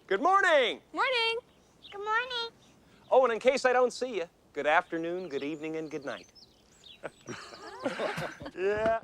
Good morning. Morning. Good morning. Oh, and in case I don't see you, good afternoon, good evening, and good night. Yeah.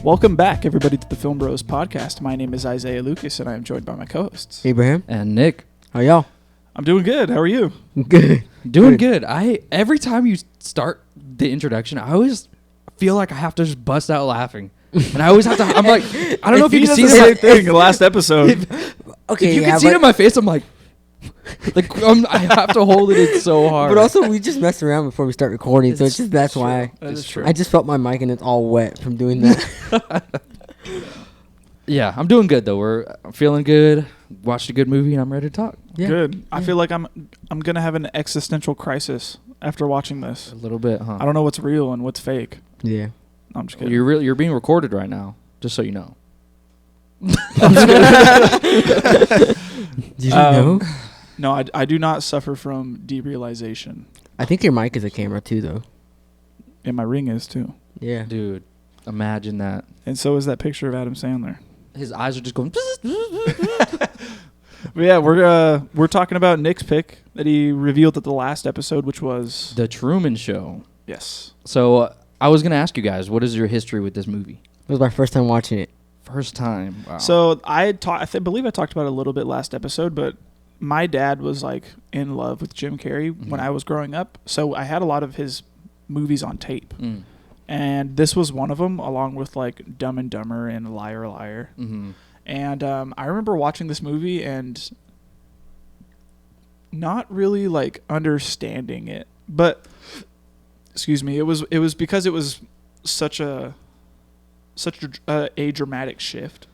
Welcome back, everybody, to the Film Bros podcast. My name is Isaiah Lucas, and I am joined by my co-hosts. Abraham and Nick. How y'all? I'm doing good. How are you? Good. Doing good. Every time you start the introduction, I always feel like I have to just bust out laughing. And I always have to, I'm like, I don't know if you can see the it. same thing the last episode. Okay, If you can see it in my face, I'm like I have to hold it in so hard. But also, we just messed around before we start recording, so it's just that's true. why. That is true. I just felt my mic and it's all wet from doing that. Yeah, I'm doing good though. I'm feeling good. Watched a good movie and I'm ready to talk. Yeah. Good. I feel like I'm gonna have an existential crisis after watching this. A little bit, huh? I don't know what's real and what's fake. Yeah. No, I'm just Well, kidding. you're being recorded right now, just so you know. Did you know? No, I do not suffer from derealization. I think your mic is a camera too, though. And my ring is too. Yeah. Dude, imagine that. And so is that picture of Adam Sandler. His eyes are just going. But yeah, we're talking about Nick's pick that he revealed at the last episode, which was The Truman Show. yes. So I was going to ask you guys, what is your history with this movie? It was my first time watching it. First time. Wow. So I believe I talked about it a little bit last episode, but my dad was like in love with Jim Carrey when I was growing up, so I had a lot of his movies on tape, and this was one of them, along with like Dumb and Dumber and Liar Liar. Mm-hmm. And I remember watching this movie and not really like understanding it, but excuse me, it was because it was such a dramatic shift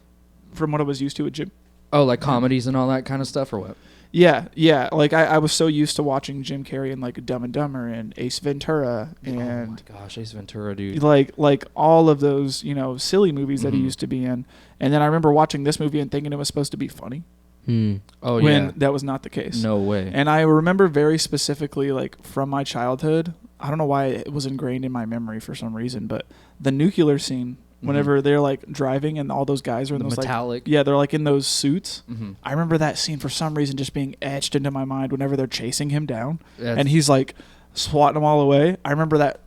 from what I was used to with Jim. Oh, like comedies and all that kind of stuff, or what? Yeah. Like I was so used to watching Jim Carrey in like Dumb and Dumber and Ace Ventura and oh my gosh, Ace Ventura, dude. like all of those, silly movies that he Mhm. used to be in. And then I remember watching this movie and thinking it was supposed to be funny Oh when yeah. that was not the case. No way. And I remember very specifically, like from my childhood, I don't know why it was ingrained in my memory for some reason, but the nuclear scene, whenever they're like driving and all those guys are in The those metallic. like, yeah, they're like in those suits. Mm-hmm. I remember that scene for some reason just being etched into my mind whenever they're chasing him down That's- and he's like swatting them all away. I remember that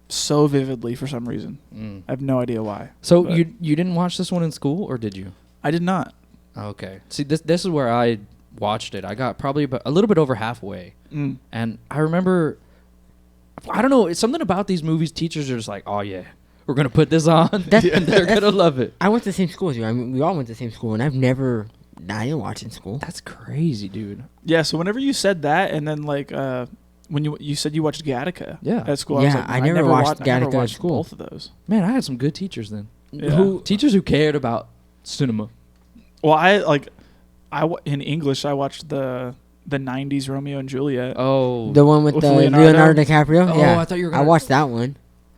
so vividly for some reason. I have no idea why. So but you didn't watch this one in school, or did you? I did not. Okay. See, this is where I watched it. I got probably about a little bit over halfway, and I remember, I don't know, it's something about these movies. Teachers are just like, oh yeah, we're gonna put this on, and they're gonna love it. I went to the same school as you. I mean, we all went to the same school, and I didn't watch in school. That's crazy, dude. Yeah, so whenever you said that and then like when you said you watched Gattaca at school, I was Yeah, like, I never watched I never Gattaca at watched school. both of those. Man, I had some good teachers then. Yeah. Teachers who cared about cinema. Well, in English I watched the 90s Romeo and Juliet. Oh, The one with Leonardo DiCaprio? Oh, yeah. I thought you were I gonna- watched that one.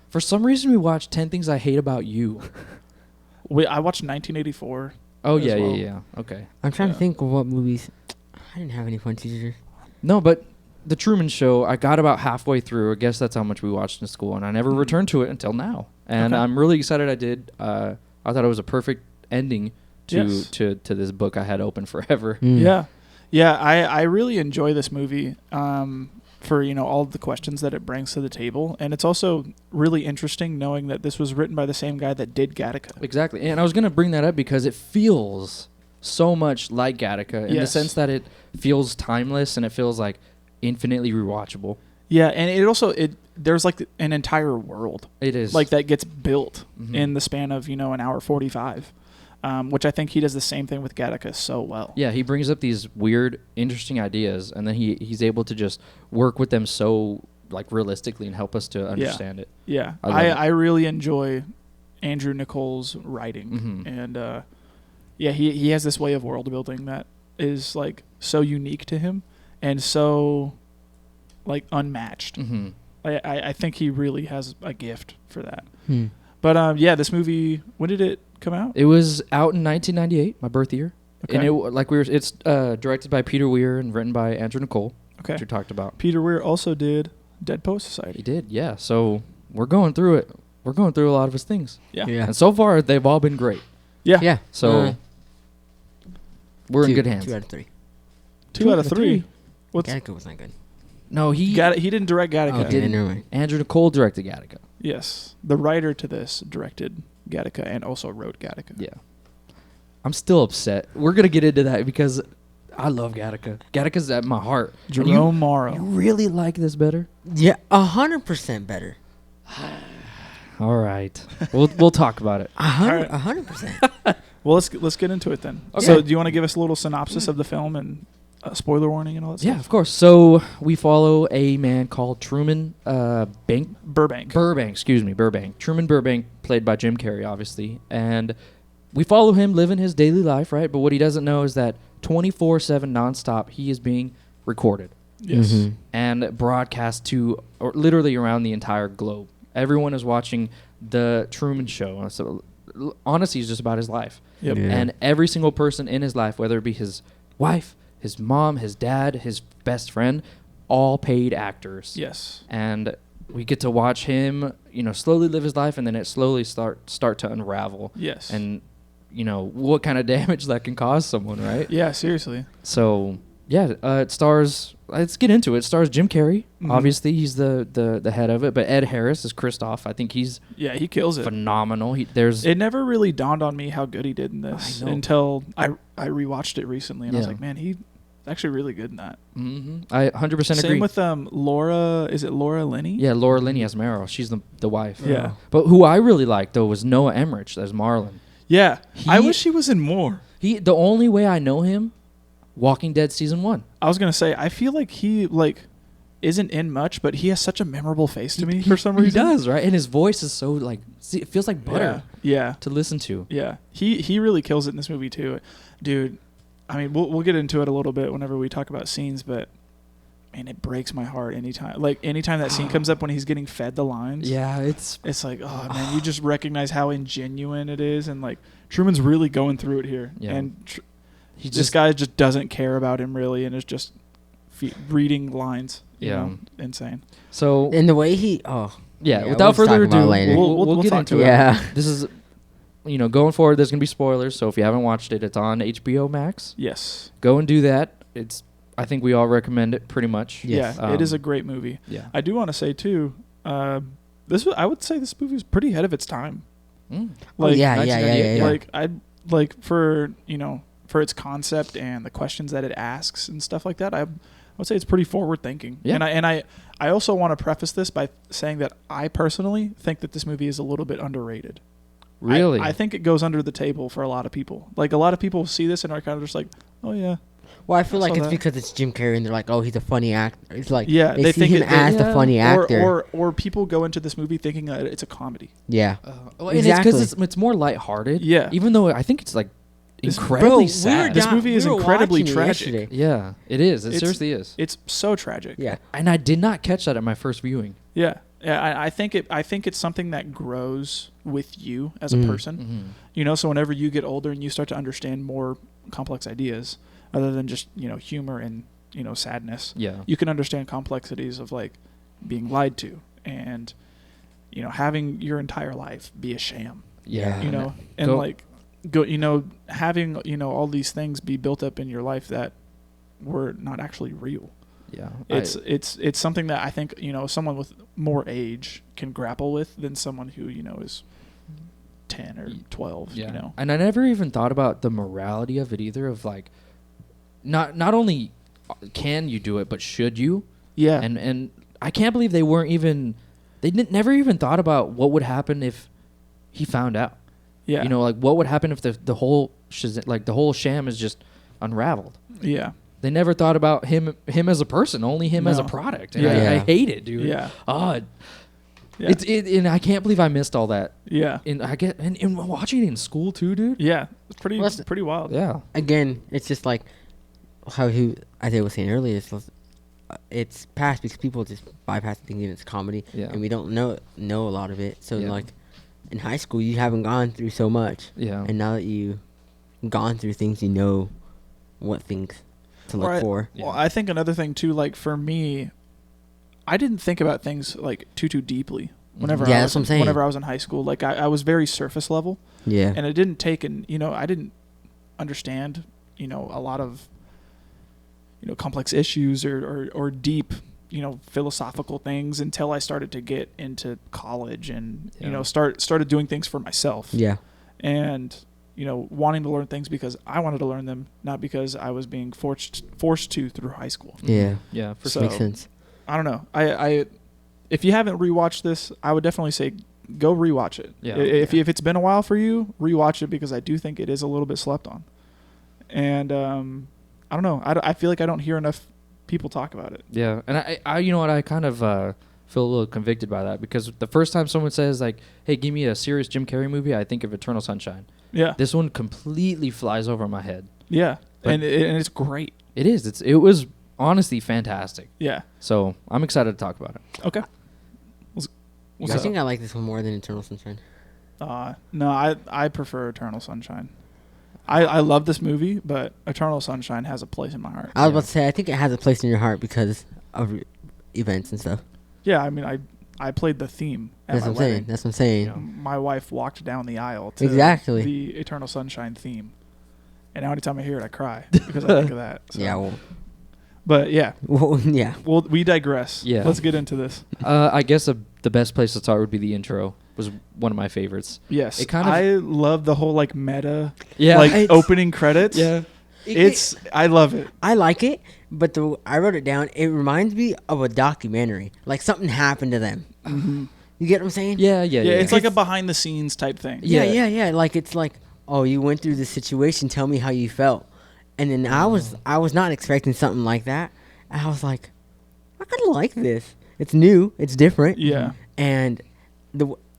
for some reason we watched 10 Things I Hate About You. I watched 1984. Oh as yeah, well. yeah. Okay. I'm trying Yeah. to think of what movies. I didn't have any fun teachers. No, but The Truman Show, I got about halfway through. I guess that's how much we watched in school, and I never returned to it until now. And Okay. I'm really excited I did. I thought it was a perfect ending to Yes. to this book I had open forever. Yeah, I really enjoy this movie for all of the questions that it brings to the table, and it's also really interesting knowing that this was written by the same guy that did Gattaca. Exactly, and I was gonna bring that up because it feels so much like Gattaca in the Yes. sense that it feels timeless and it feels like infinitely rewatchable. Yeah, and there's like an entire world It is like that gets built Mhm. in the span of an hour 45, which I think he does the same thing with Gattaca so well. Yeah, he brings up these weird, interesting ideas, and then he's able to just work with them so like realistically and help us to understand it. Yeah, I love it. I really enjoy Andrew Niccol's writing, Mhm. and he has this way of world building that is like so unique to him and so like unmatched. Mm-hmm. I think he really has a gift for that. But yeah, this movie. When did it come out? It was out in 1998, my birth year. Okay. And it's directed by Peter Weir and written by Andrew Niccol, Okay. which we talked about. Peter Weir also did Dead Poet Society. He did, yeah. So we're going through it. We're going through a lot of his things. Yeah. Yeah. And so far, they've all been great. Yeah. Yeah. So we're in good hands. 2 out of 3. 2 out of 3. What's Gattaca was not good. No, he He didn't direct Gattaca. Okay, didn't. never mind. Andrew Niccol directed Gattaca. Yes, the writer to this directed Gattaca and also wrote Gattaca. Yeah. I'm still upset. We're going to get into that because I love Gattaca. Gattaca's at my heart. And Jerome Morrow. You really like this better? Yeah, 100% better. All right. We'll talk about it. 100%. Well, let's get into it then. Okay. So, do you want to give us a little synopsis of the film and spoiler warning and all that Yeah, stuff? of course. So we follow a man called Truman Burbank. Burbank. Truman Burbank, played by Jim Carrey, obviously. And we follow him living his daily life, right? But what he doesn't know is that 24/7 nonstop, he is being recorded Yes. Mhm. and broadcast to or literally around the entire globe. Everyone is watching the Truman Show. So honestly, it's just about his life. Yep. Yeah. And every single person in his life, whether it be his wife, his mom, his dad, his best friend, all paid actors. Yes. And we get to watch him, slowly live his life, and then it slowly start to unravel. Yes. And what kind of damage that can cause someone, right? Yeah, seriously. So yeah, it stars. Let's get into it. It stars Jim Carrey. Mhm. Obviously, he's the head of it. But Ed Harris is Christoph. I think he's Yeah, he kills it. phenomenal. It never really dawned on me how good he did in this I know. until I rewatched it recently, and I was Yeah. like, man, he's actually really good in that. I 100% agree. Same with Laura. Is it Laura Linney? Yeah, Laura Linney as Meryl. She's the wife. Yeah. But who I really liked though was Noah Emmerich as Marlon. Yeah. I He- wish he was in more. The only way I know him, Walking Dead season 1. I was gonna say I feel like he isn't in much, but he has such a memorable face to me for some reason. He does, right? And his voice is so it feels like butter Yeah. to listen to. Yeah. He really kills it in this movie too, dude. I mean, we'll get into it a little bit whenever we talk about scenes, but man, it breaks my heart anytime that scene comes up when he's getting fed the lines. Yeah, it's It's like, oh man, you just recognize how ingenuine it is, and like Truman's really going through it here, Yeah. and he this guy just doesn't care about him really, and is just reading lines. you Yeah. know? Insane. So And the way he, yeah, yeah, without we'll further talk about ado, it later. we'll get talk into to it. yeah. This is going forward there's going to be spoilers, so if you haven't watched it, it's on HBO Max. Yes. Go and do that. I think we all recommend it pretty much. Yes. Yeah, it is a Um, great movie. Yeah. I do want to say too, I would say this movie was pretty ahead of its time. Mm. Oh, yeah, yeah, yeah, yeah, yeah. Like for for its concept and the questions that it asks and stuff like that, I would say it's pretty forward thinking. Yeah. And I also want to preface this by saying that I personally think that this movie is a little bit underrated. Really? I think it goes under the table for a lot of people. Like a lot of people see this and are kind of just like, oh yeah. Well, I feel like saw it's that. because it's Jim Carrey and they're like, oh, he's a funny actor. It's like, Yeah, they they see think him as the yeah. funny actor. Or people go into this movie thinking that it's a comedy. yeah. And it's Exactly. because it's more lighthearted. Yeah. Even though I think it's like This- incredibly Bro, sad. This movie is we were incredibly watching it tragic. yesterday. Yeah, it is. It It's- seriously is. It's so tragic. Yeah. And I did not catch that at my first viewing. Yeah. Yeah, I think it's something that grows with you as a Mm. person. Mm-hmm. So whenever you get older and you start to understand more complex ideas other than just, humor and, sadness. Yeah. You can understand complexities of like being lied to and having your entire life be a sham. Yeah. And Go- like having, all these things be built up in your life that were not actually real. Yeah. It's something that I think someone with more age can grapple with than someone who is 10 or 12. Yeah. And I never even thought about the morality of it either. Of like, not only can you do it, but should you? Yeah. And I can't believe they never even thought about what would happen if he found out. yeah. Like what would happen if the whole sham is just unraveled. Yeah. They never thought about him as a person, only him as a No. product. And Yeah. I hate it, dude. Yeah. Oh, Yeah. and I can't believe I missed all that. Yeah. And watching it in school too, dude. Yeah. It's pretty Well, that's- pretty wild. Yeah. Again, it's just like how Isaiah was saying earlier. It's past because people just bypass thinking it's comedy, Yeah. and we don't know a lot of it. So Yeah. like, in high school you haven't gone through so much. Yeah. And now that you've gone through things, you know what things to look for. Well, I think another thing too, like for me, I didn't think about things like too deeply whenever Yeah, I that's was what I'm saying. whenever I was in high school. Like I was very surface level, Yeah. and it didn't take I didn't understand a lot of complex issues or deep philosophical things until I started to get into college and started doing things for myself. Yeah. And wanting to learn things because I wanted to learn them, not because I was being forced to through high school. Yeah. Yeah, for So- sure. Makes sense. I don't know. I if you haven't rewatched this, I would definitely say go rewatch it. Yeah. If it's been a while for you, rewatch it because I do think it is a little bit slept on. And I don't know. I feel like I don't hear enough people talk about it. Yeah, and I you know what, I kind of feel a little convicted by that because the first time someone says like, "Hey, give me a serious Jim Carrey movie," I think of Eternal Sunshine. Yeah. This one completely flies over my head. Yeah. But- And it's great. It is. It was honestly fantastic. Yeah. So I'm excited to talk about it. Okay. I think I like this one more than Eternal Sunshine. No, I prefer Eternal Sunshine. I love this movie, but Eternal Sunshine has a place in my heart. I was about to say, I think it has a place in your heart because of events and stuff. Yeah, I mean, I played the theme at That's my what I'm saying. wedding. That's what I'm saying. You know, my wife walked down the aisle to Exactly. the Eternal Sunshine theme, and now anytime I hear it, I cry because I think of that. So. Yeah. Well, But yeah, yeah. we digress. Yeah. Let's get into this. I guess the best place to start would be the intro. Was one of my favorites. Yes, It kind of- I love the whole like meta, Yeah. like It's- opening credits. I love it. I like it, but I wrote it down. It reminds me of a documentary. Like something happened to them. You get what I'm saying? Yeah. Yeah, it's like a behind the scenes type thing. Yeah. Like it's like, oh, you went through this situation. Tell me how you felt. And then I was not expecting something like that. I was like, I kind of like this. It's new. It's different. Yeah. And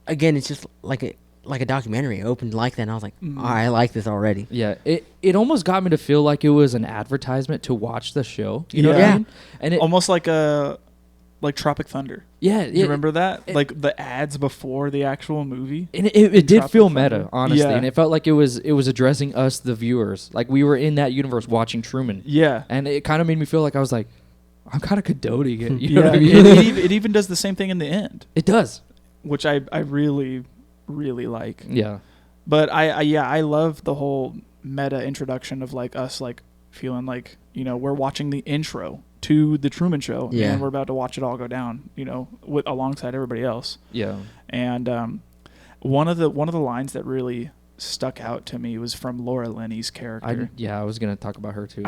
again, it's just like a documentary. It opened like that, and I was like, oh, I like this already. Yeah, it almost got me to feel like it was an advertisement to watch the show. You know what Yeah. I mean? And it Almost like Tropic Thunder. yeah, You remember that? Like the ads before the actual movie. And it did Tropic feel Thunder. meta, honestly, Yeah. and it felt like it was addressing us, the viewers. Like we were in that universe watching Truman. Yeah. And it kind of made me feel like I was like, I'm kind of condoning it. You know Yeah. what I mean? it even does the same thing in the end, It does. which I really, really like. Yeah. But I love the whole meta introduction of like us like feeling like, we're watching the intro to the Truman Show. Yeah. And we're about to watch it all go down, alongside everybody else. Yeah. And one of the lines that really stuck out to me was from Laura Linney's character. I was gonna talk about her too.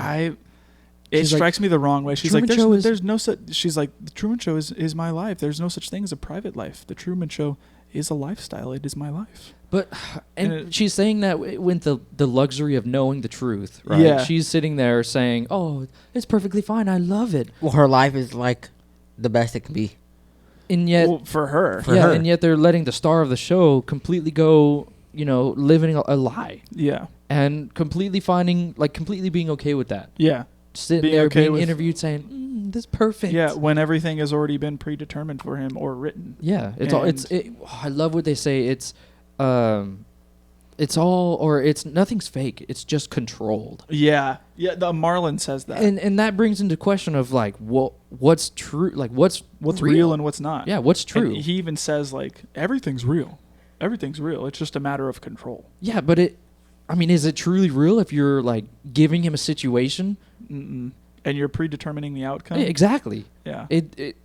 It She's like, strikes me the wrong way. She's Truman like, Show is- there's no such. She's like, the Truman Show is my life. There's no such thing as a private life. The Truman Show is a lifestyle. It is my life. But And she's saying that with the luxury of knowing the truth, right? Yeah. She's sitting there saying, "Oh, it's perfectly fine. I love it." Well, her life is like the best it can be. And yet, Well, for her. For her. and yet they're letting the star of the show completely go, living a lie Yeah. and completely being okay with that. Yeah. Sitting Being there okay being with- interviewed saying, "This is perfect." Yeah. When everything has already been predetermined for him or written. Yeah, I love what they say. It's nothing's fake. It's just controlled. Yeah. Yeah. The Marlon says that. And that brings into question of like what's true, like what's real and what's not. yeah, what's true. And he even says like everything's real. Everything's real. It's just a matter of control. Yeah, but is it truly real if you're like giving him a situation? Mm-mm. And you're predetermining the outcome. Yeah, exactly. Yeah. It's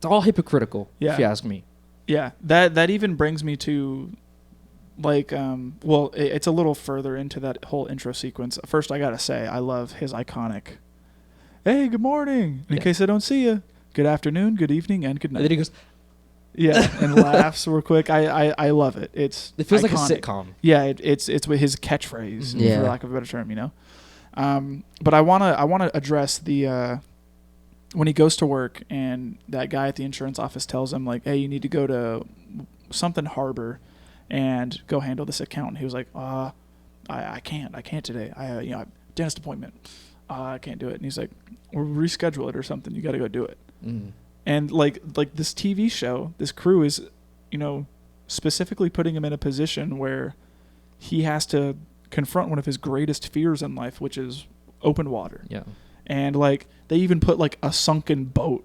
all hypocritical, Yeah. if you ask me. Yeah, that even brings me to, like, it's a little further into that whole intro sequence. First, I gotta say, I love his iconic, "Hey, good morning. In Yeah. case I don't see you, good afternoon, good evening, and good And then he night." goes, Yeah, and laughs real quick. I love it. it feels like a iconic. sitcom. Yeah, it's with his catchphrase, Yeah. for lack of a better term, But I wanna address the when he goes to work and that guy at the insurance office tells him like, "Hey, you need to go to something harbor and go handle this account." And he was like, I can't today. I have dentist appointment. I can't do it." And he's like, "Or reschedule it or something. You got to go do it." Mm. And like this TV show, this crew is, specifically putting him in a position where he has to confront one of his greatest fears in life, which is open water. Yeah. And like they even put like a sunken boat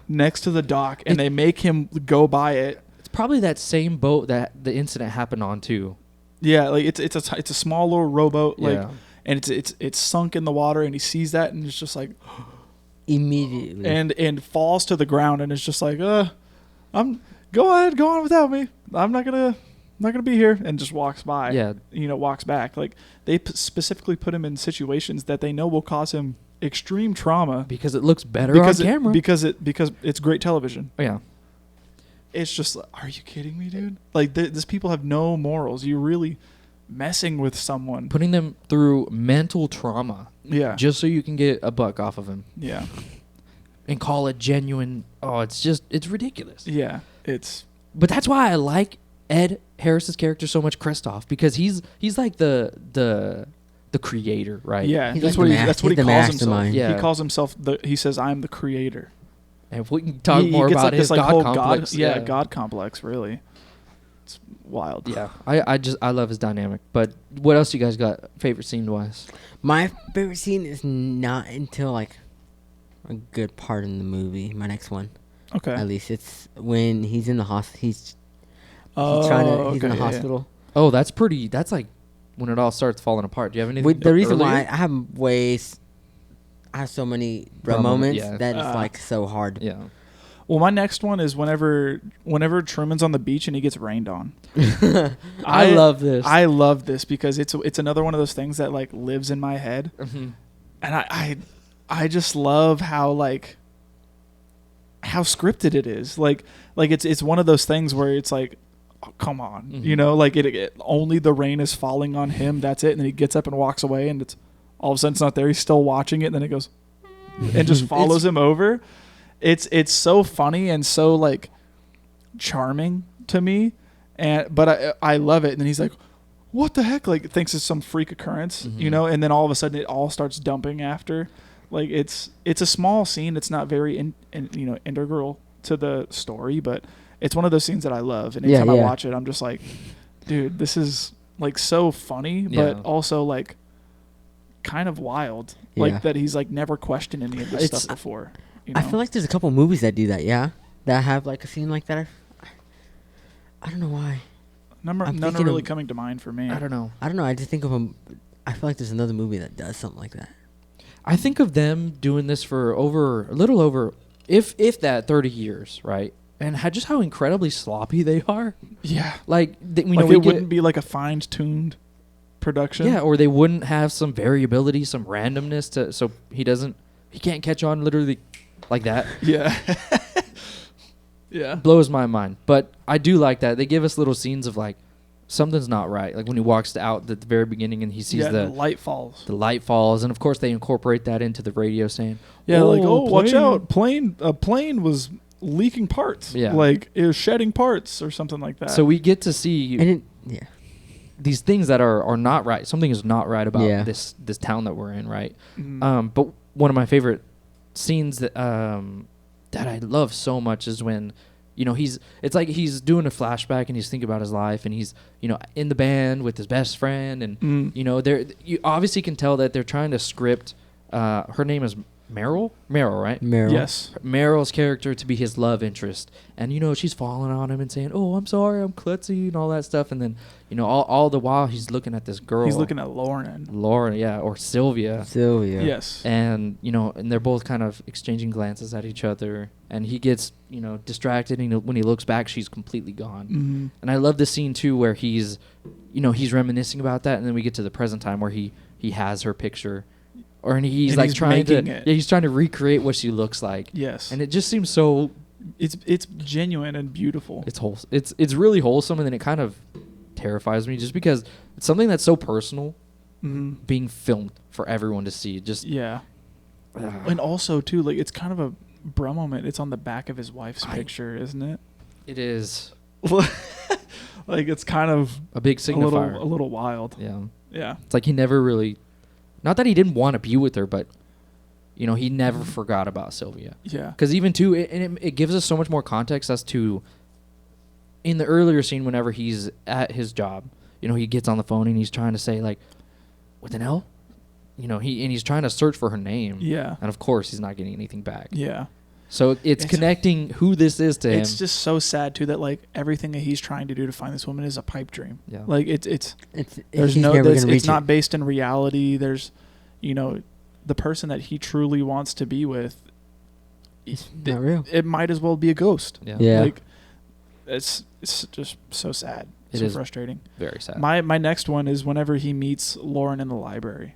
next to the dock, and they make him go by it. It's probably that same boat that the incident happened on too. Yeah, like it's a small little rowboat, like, Yeah. and it's sunk in the water, and he sees that, and it's just like Immediately. and falls to the ground, and it's just like, I'm go on without me. I'm not gonna be here, and just walks by. Yeah. Walks back. Like they specifically put him in situations that they know will cause him extreme trauma Because it looks better on camera. because it's great television. Oh, yeah. It's just, are you kidding me, dude? Like these people have no morals. You're really messing with someone. Putting them through mental trauma Yeah. just so you can get a buck off of him Yeah. and call it genuine. Oh, it's ridiculous. Yeah. But that's why I like Ed Harris's character so much, Kristoff, because he's like the creator, right? Yeah. He's That's like what the that's what he he's the calls himself. mastermind. Yeah. He calls himself he says, I'm the creator. And if we can talk He more gets about like his this, like, God whole complex. God complex, really. It's wild. Yeah. I love his dynamic. But what else you guys got favorite scene wise? My favorite scene is not until like a good part in the movie. My next one, Okay. at least, it's when he's in the hospital. He's Oh, trying to. He's okay, in the yeah, yeah. hospital. Oh, that's like when it all starts falling apart. Do you have anything? With the reason earlier? why I have so many Bruh moments yeah. that it's like so hard. Yeah. Well, my next one is whenever Truman's on the beach and he gets rained on. I love this. I love this because it's another one of those things that like lives in my head, Mhm. and I just love how scripted it is. Like it's one of those things where it's like, oh, come on, Mhm. like it only the rain is falling on him. That's it, and then he gets up and walks away, and it's all of a sudden it's not there. He's still watching it, and then it goes and just follows him over. It's so funny and so like charming to me, but I love it. And then he's like, "What the heck?" Like thinks it's some freak occurrence, Mhm. And then all of a sudden it all starts dumping after. Like it's a small scene. It's not very integral to the story, but it's one of those scenes that I love. And anytime I watch it, I'm just like, dude, this is like so funny, but Yeah. also like kind of wild. Yeah. Like that he's like never questioned any of this It's- stuff before. I feel like there's a couple movies that do that. Yeah, that have like a scene like that. I don't know why. none are thinking really of- coming to mind for me. I don't know. I don't know. I just think of them. I feel like there's another movie that does something like that. I think of them doing this for a little over, if that, 30 years, right? And just how incredibly sloppy they are. Yeah, Like, we like know we it get, wouldn't be like a fine-tuned production. yeah, or they wouldn't have some variability, some randomness so he can't catch on literally like that. yeah, yeah. Blows my mind. But I do like that. They give us little scenes of like, something's not right. Like when he walks out at the very beginning and he sees Yeah, the light falls. light falls, and of course they incorporate that into the radio saying, Yeah, like watch plane." out, a plane was leaking parts. Yeah. like it was shedding parts or something like that. So we get to see And yeah, these things that are not right. Something is not right about Yeah. this town that we're in, right? Mhm. But one of my favorite scenes that I love so much is when, it's like he's doing a flashback and he's thinking about his life, and he's, in the band with his best friend, and you obviously can tell that they're trying to script. Her name is Meryl, right? Meryl. yes, Meryl's character to be his love interest, and she's falling on him and saying, "Oh, I'm sorry, I'm klutzy," and all that stuff, and then all the while he's looking at this girl. he's looking at Lauren. Laura, yeah, or Sylvia, Sylvia. Yes, and and they're both kind of exchanging glances at each other, and he gets distracted, and when he looks back, she's completely gone. Mhm. And I love the scene too where he's reminiscing about that, and then we get to the present time where he has her picture. And he's And like he's trying to making it. he's trying to recreate what she looks like. Yes, And it just seems so it's genuine and beautiful. it's really wholesome, and then it kind of terrifies me just because it's something that's so personal Mhm. being filmed for everyone to see. Just Yeah, and also too, like it's kind of a bruh moment. It's on the back of his wife's picture, isn't it? it is Like it's kind of a big signifier. a little wild. Yeah. Yeah, It's like he never really, not that he didn't want to be with her, but he never forgot about Sylvia. yeah, Because even too, it gives us so much more context as to in the earlier scene, whenever he's at his job, you know, he gets on the phone and he's trying to say like, with an L, you know, he's trying to search for her name. Yeah. And of course, he's not getting anything back. Yeah. So it's connecting who this is to him. It's just so sad too that like everything that he's trying to do to find this woman is a pipe dream. Yeah. Like it's he's no never it's gonna reach not it. based in reality. There's, you know, the person that he truly wants to be with. It's not real. It might as well be a ghost. Yeah. Yeah. Like it's just so sad. It so is frustrating. very sad. My next one is whenever he meets Lauren in the library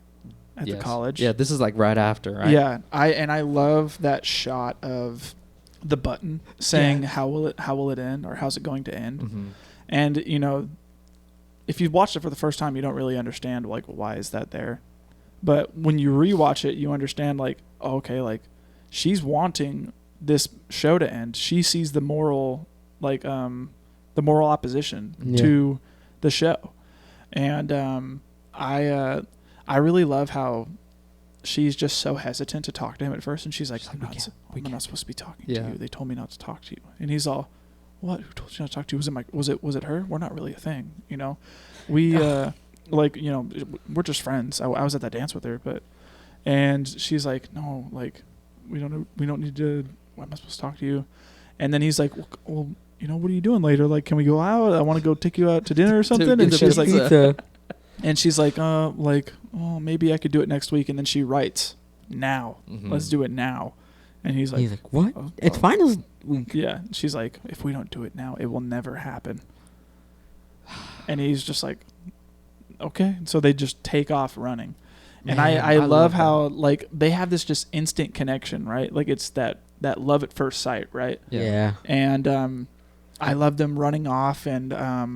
at the Yes. college. Yeah, this is like right after, right? Yeah, I love that shot of the button saying how will it end, or how's it going to end. Mm-hmm. And you know, if you've watched it for the first time, you don't really understand like why is that there. But when you rewatch it, you understand like, oh, okay, like she's wanting this show to end. She sees the moral the moral opposition to the show. And I really love how she's just so hesitant to talk to him at first, and she's like, I'm not supposed to be talking to you. They told me not to talk to you. And he's all, what? Who told you not to talk to you? Was it her? We're not really a thing, you know. We like, you know, we're just friends. I was at that dance with her, and she's like, no, like we don't need to. Why am I supposed to talk to you? And then he's like, well, you know, what are you doing later? Like, can we go out? I want to go take you out to dinner or something. And she's like, oh, maybe I could do it next week. And then she writes, now. Mm-hmm. Let's do it now. And he's like, what? Oh, it's finals week. Yeah. She's like, if we don't do it now, it will never happen. And he's just like, okay. So they just take off running. Man, and I love that. how like they have this just instant connection, right? Like it's that love at first sight, right? Yeah. And I love them running off, and I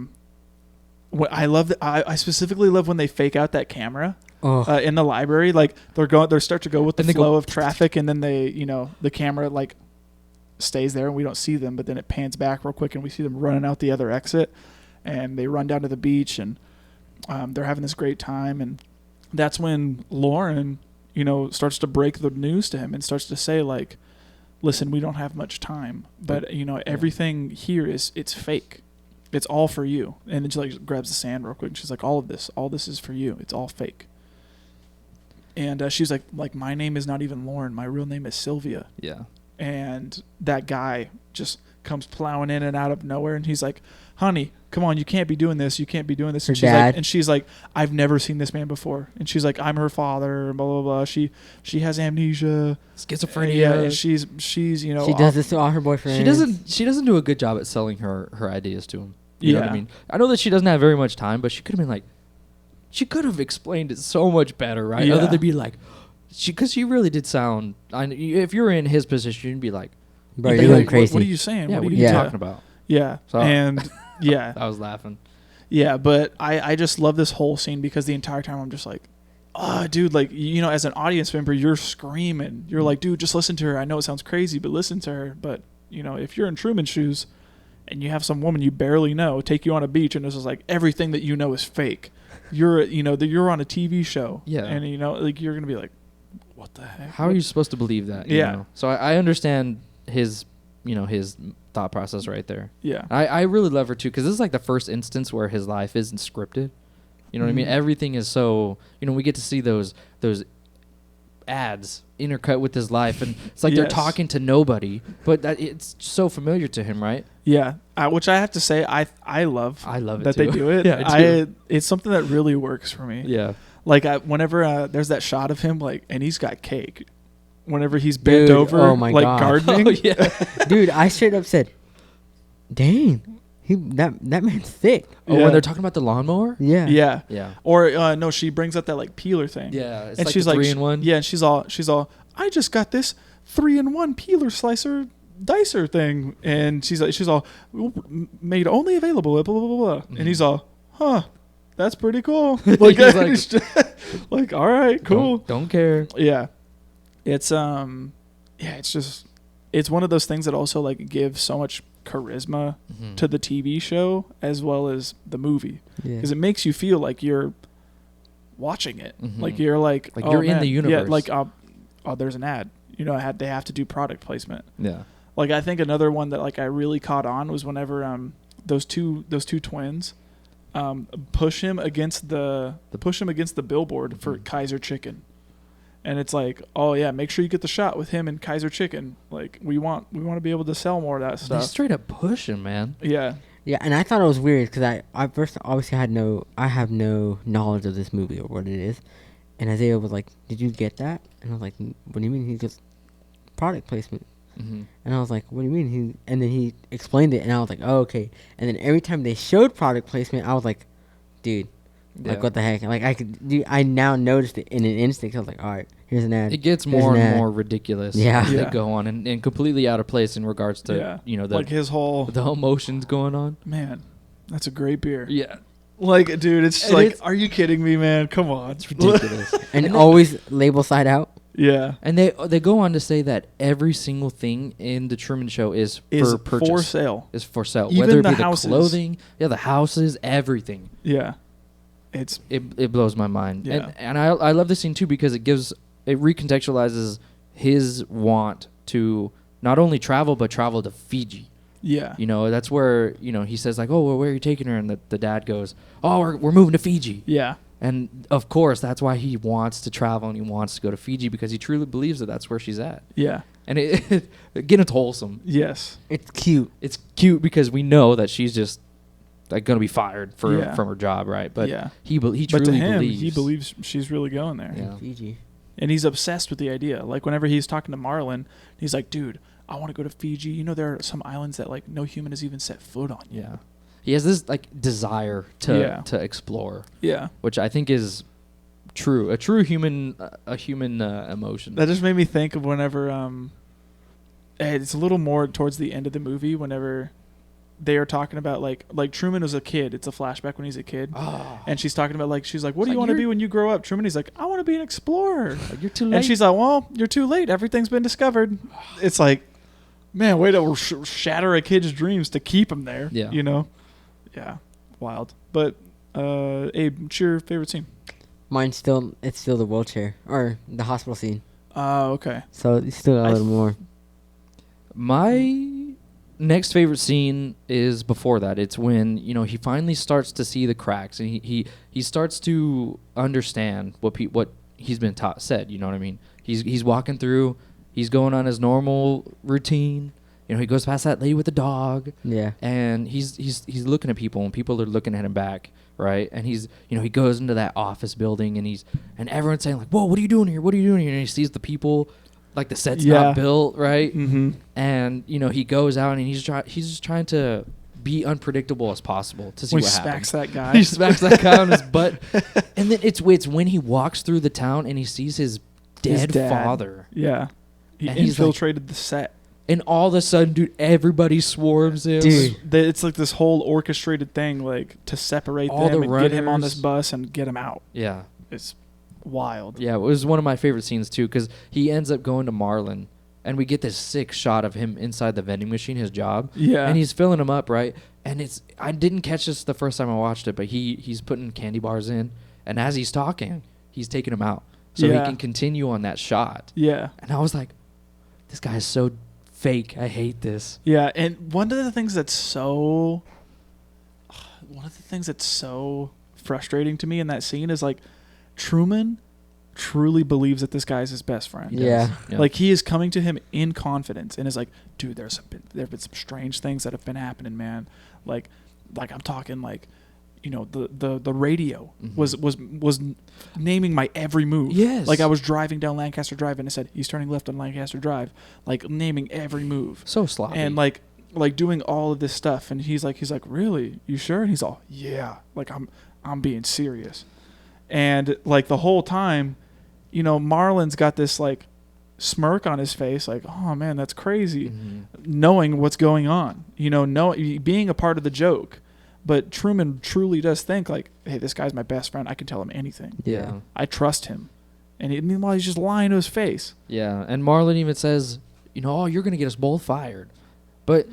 specifically love when they fake out that camera in the library. Like they start to go with the flow of traffic, and then the camera like stays there and we don't see them, but then it pans back real quick and we see them running out the other exit, and they run down to the beach, and they're having this great time. And that's when Lauren, you know, starts to break the news to him and starts to say like, listen, we don't have much time, but you know, everything here it's fake. It's all for you. And then she like grabs the sand real quick and she's like, all this is for you. It's all fake. And she's like, my name is not even Lauren. My real name is Sylvia. Yeah. And that guy just comes plowing in and out of nowhere, and he's like, honey, come on, you can't be doing this. You can't be doing this. And she's like, I've never seen this man before. And she's like, I'm her father, blah, blah, blah. She has amnesia. Schizophrenia. Yeah, and she's, you know. She does this to all her boyfriends. She doesn't do a good job at selling her ideas to him. You know what I mean? I know that she doesn't have very much time, but she could have been like, she could have explained it so much better, right? Yeah. Other than be like, because she really did sound, if you're in his position, you'd be like, bro, you'd you're be going like, crazy. What are you saying? yeah, what what are are you you talking about? Yeah. So- And yeah. I was laughing. Yeah, but I just love this whole scene because the entire time I'm just like, oh, dude, like, you know, as an audience member, you're screaming. You're like, dude, just listen to her. I know it sounds crazy, but listen to her. But, you know, if you're in Truman's shoes and you have some woman you barely know take you on a beach and this is like everything that you know is fake, you're on a TV show. Yeah. And, you know, like, you're going to be like, what the heck? How are you supposed to believe that? you Yeah. know? So I understand his thought process right there. Yeah. I really love her too, because this is like the first instance where his life isn't scripted. You know what I mean? Mhm. Everything is so, we get to see those ads intercut with his life, and it's like they're Yes. talking to nobody, but it's so familiar to him, right? Yeah. Which I have to say, I love it that too. they do it. Yeah, I do. It's something that really works for me. Yeah. Like whenever there's that shot of him, like, and he's got cake. Whenever he's bent Dude, over, oh my like God. gardening. Oh yeah. Dude, I straight up said, dang, that man's thick. Oh, Yeah. when they're talking about the lawnmower. Yeah. Yeah. Yeah. Or no, she brings up that like peeler thing. Yeah. It's And like she's the like, 3-in-1. Yeah, and she's all. I just got this 3-in-1 peeler slicer dicer thing, and she's all made only available. Blah blah blah blah. Mm-hmm. And he's all, huh. That's pretty cool. Like, He's like, like, all right, cool. Don't care. Yeah. It's it's just, it's one of those things that also like gives so much charisma Mm-hmm. to the TV show as well as the movie, Yeah. because it makes you feel like you're watching it. Mhm. Like you're like Like oh, you're in man. the universe. Yeah, like oh, there's an ad. You know, they have to do product placement. Yeah. Like I think another one that like I really caught on was whenever those two twins push him against the billboard for Kaiser Chicken. And it's like, oh yeah, make sure you get the shot with him and Kaiser Chicken. Like we want to be able to sell more of that They stuff. straight up push him, man. Yeah. Yeah, and I thought it was weird because I first obviously I have no knowledge of this movie or what it is, and Isaiah was like, "Did you get that?" And I was like, "What do you mean?" He goes, "Product placement," and I was like, "What do you mean?" And then he explained it, and I was like, "Oh, okay." And then every time they showed product placement, I was like, "Dude, like what the heck?" Like I now noticed it in an instant. I was like, "All right, here's an ad." It gets Here's more an and ad. more ridiculous Yeah. as they Yeah. go on, and completely out of place in regards to the like his whole the emotions going on. man. That's a great beer. Yeah, Like, dude, it's just And like, it's- are you kidding me, man? Come on. it's ridiculous. And always label side out. Yeah. And they go on to say that every single thing in the Truman Show is for purchase, for sale. is for sale, Even whether it the be the houses. clothing, the houses, everything. Yeah. It's It blows my mind. Yeah. And I love this scene too because it recontextualizes his want to not only travel but travel to Fiji. yeah. You know, that's where, he says like, "Oh, well, where are you taking her?" And the dad goes, "Oh, we're moving to Fiji." Yeah. And of course, that's why he wants to travel and he wants to go to Fiji because he truly believes that that's where she's at. Yeah. And again, it's wholesome. Yes. It's cute. It's cute because we know that she's just like going to be fired Yeah. from her job, right? But yeah. he truly But to him, believes. he believes she's really going there. Yeah. Fiji. And he's obsessed with the idea. Like, whenever he's talking to Marlon, he's like, dude, I want to go to Fiji. You know, there are some islands that, like, no human has even set foot on yet. Yeah. He has this like desire to explore, Yeah. which I think is true, a true human emotion. That just made me think of whenever, it's a little more towards the end of the movie, whenever they are talking about, like Truman was a kid. It's a flashback when he's a kid. Oh, And she's talking about, like, she's like, what It's do you like want to you're- be when you grow up? Truman, he's like, I want to be an explorer. like, you're too late. And she's like, well, you're too late. Everything's been discovered. It's like, man, way to shatter a kid's dreams to keep him there. Yeah. You know? Yeah. Wild. But, Abe, what's your favorite scene? Mine's still the wheelchair or the hospital scene. Oh, okay. So you still got a little more. My next favorite scene is before that. It's when he finally starts to see the cracks and he starts to understand what he's been said. You know what I mean? He's walking through. He's going on his normal routine. He goes past that lady with the dog. Yeah. And he's looking at people and people are looking at him back, right? And he's he goes into that office building and everyone's saying like, "Whoa, what are you doing here? What are you doing here?" And he sees the people, like the set's not built, right? Mm-hmm. And he goes out and he's just trying to be unpredictable as possible to see He what smacks happens. that guy. He smacks that guy on his butt, and then it's when he walks through the town and he sees his dead dad. father, Yeah. He And he's like- infiltrated the set. and all of a sudden, dude, everybody swarms him. Dude. It's like this whole orchestrated thing, like, to separate All them the and get him on runners. this bus and get him out. Yeah. It's wild. Yeah, it was one of my favorite scenes too because he ends up going to Marlon, and we get this sick shot of him inside the vending machine, his job. Yeah. And he's filling them up, right? And I didn't catch this the first time I watched it, but he's putting candy bars in, and as he's talking, he's taking them out so Yeah. he can continue on that shot. Yeah. And I was like, this guy is so fake. I hate this. Yeah, and one of the things that's so frustrating to me in that scene is, like, Truman truly believes that this guy's his best friend. Yeah. Like, he is coming to him in confidence and is like, dude, there have been some strange things that have been happening, man. Like I'm talking, like, the radio Mhm. was naming my every move. Yes. Like, I was driving down Lancaster Drive and it said, he's turning left on Lancaster Drive, like, naming every move. So sloppy. And like doing all of this stuff, and he's like, really? You sure? And he's all, yeah. Like, I'm being serious. And like the whole time, Marlon's got this like smirk on his face, like, oh man, that's crazy, Mhm. knowing what's going on. Being a part of the joke. But Truman truly does think like, hey, this guy's my best friend. I can tell him anything. Yeah. I trust him. And meanwhile, he's just lying to his face. Yeah, and Marlon even says, oh, you're going to get us both fired. But,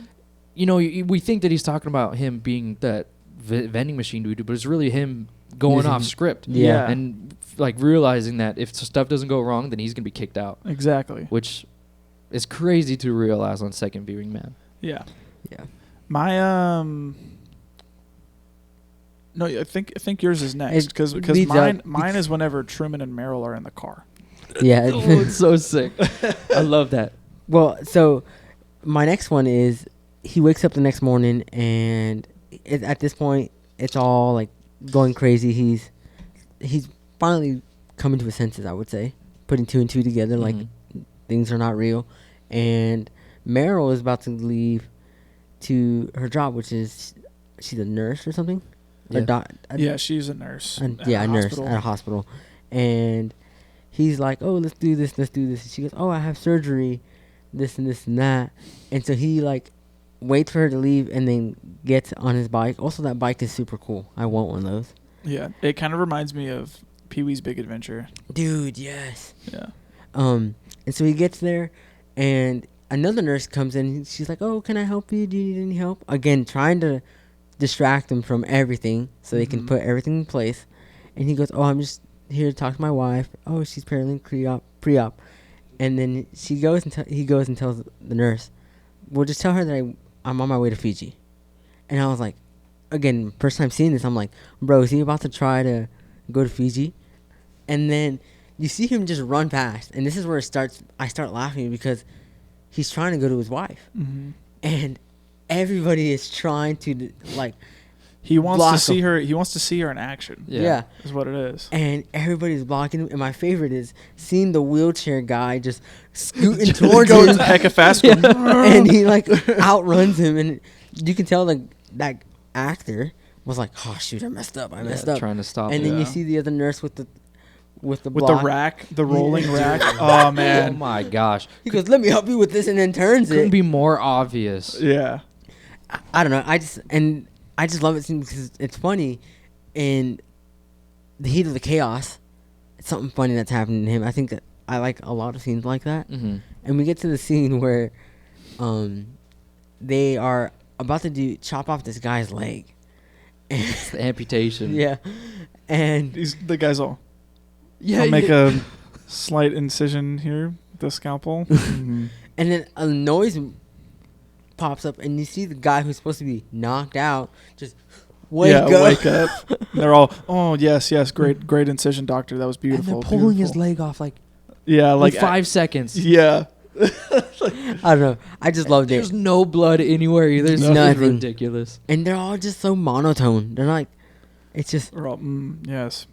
we think that he's talking about him being that vending machine dude, but it's really him going off script. Yeah. And, like, realizing that if stuff doesn't go wrong, then he's going to be kicked out, Exactly. which is crazy to realize on second viewing, man. Yeah. Yeah. My No, I think yours is next It because leads mine is whenever Truman and Meryl are in the car. Yeah. Oh, it's so sick. I love that. Well, so my next one is he wakes up the next morning and at this point it's all like going crazy. He's finally coming to his senses, I would say, putting two and two together, like things are not real. And Meryl is about to leave to her job, which is she's a nurse or something. Yeah, she's a nurse. A nurse hospital. at a hospital. And he's like, "Oh, let's do this. And she goes, "Oh, I have surgery, this and this and that." And so he like waits for her to leave and then gets on his bike. Also, that bike is super cool. I want one of those. Yeah, it kind of reminds me of Pee-wee's Big Adventure. Dude, yes. Yeah. And so he gets there, and another nurse comes in. She's like, "Oh, can I help you? Do you need any help?" Again, trying to distract him from everything so they can put everything in place. And he goes, "Oh, I'm just here to talk to my wife. Oh, she's apparently pre-op." And then he goes and tells the nurse, "Well, just tell her that I'm on my way to Fiji." And I was like, again, first time seeing this, I'm like, bro, is he about to try to go to Fiji? And then you see him just run past, and this is where I start laughing because he's trying to go to his wife, and everybody is trying to like. He wants block to see him. her. He wants to see her in action. Yeah. Is what it is. And everybody's blocking him. And my favorite is seeing the wheelchair guy just scooting towards Goes him, hecka fast. and he like outruns him, and you can tell like that actor was like, "Oh shoot, I messed up. Trying to stop And it. then you Yeah. see the other nurse with the With the block. rack, the rolling rack. Oh Oh man. my gosh. He goes, "Let me help you with this," and then turns Couldn't it. be more obvious. Yeah. I don't know. I just love it because it's funny. In the heat of the chaos, it's something funny that's happening to him. I think that I like a lot of scenes like that. And we get to the scene where they are about to chop off this guy's leg. It's the amputation. Yeah. And The guy's all. Yeah. I'll make a slight incision here with the scalpel. and then a noise pops up, and you see the guy who's supposed to be knocked out just wake up. Wake up. They're all, oh yes, great incision, doctor. That was And beautiful. they're pulling his beautiful." leg off like Yeah, like in 5 seconds. Yeah. I don't know. I just loved There's it. no blood anywhere either. It's Nothing. ridiculous. And they're all just so monotone. They're like, it's just They're all, yes.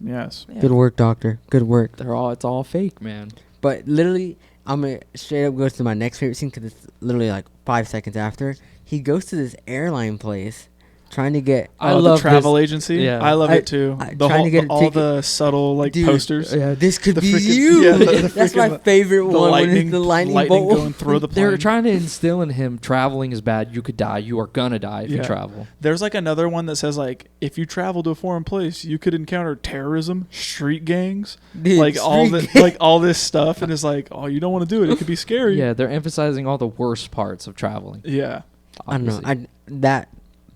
good work, doctor. Good work. It's all fake, man. But literally, I'm going to straight up go to my next favorite scene because it's literally like 5 seconds after. He goes to this airline place trying to get... I the love travel agency. Yeah. I love it too. trying to get a all ticket. the subtle like Dude, posters. Yeah. This could The be freaking- you. yeah, the That's my freaking- favorite The one. lightning, when it's the lightning bolt. going through the plane. They're trying to instill in him traveling is bad. You could die. You are gonna die if you travel. There's like another one that says like if you travel to a foreign place, you could encounter terrorism, street gangs, Dude, like all street the like all this stuff, and it's like, oh, you don't want to do it. It could be scary. Yeah, they're emphasizing all the worst parts of traveling. Yeah. I don't know.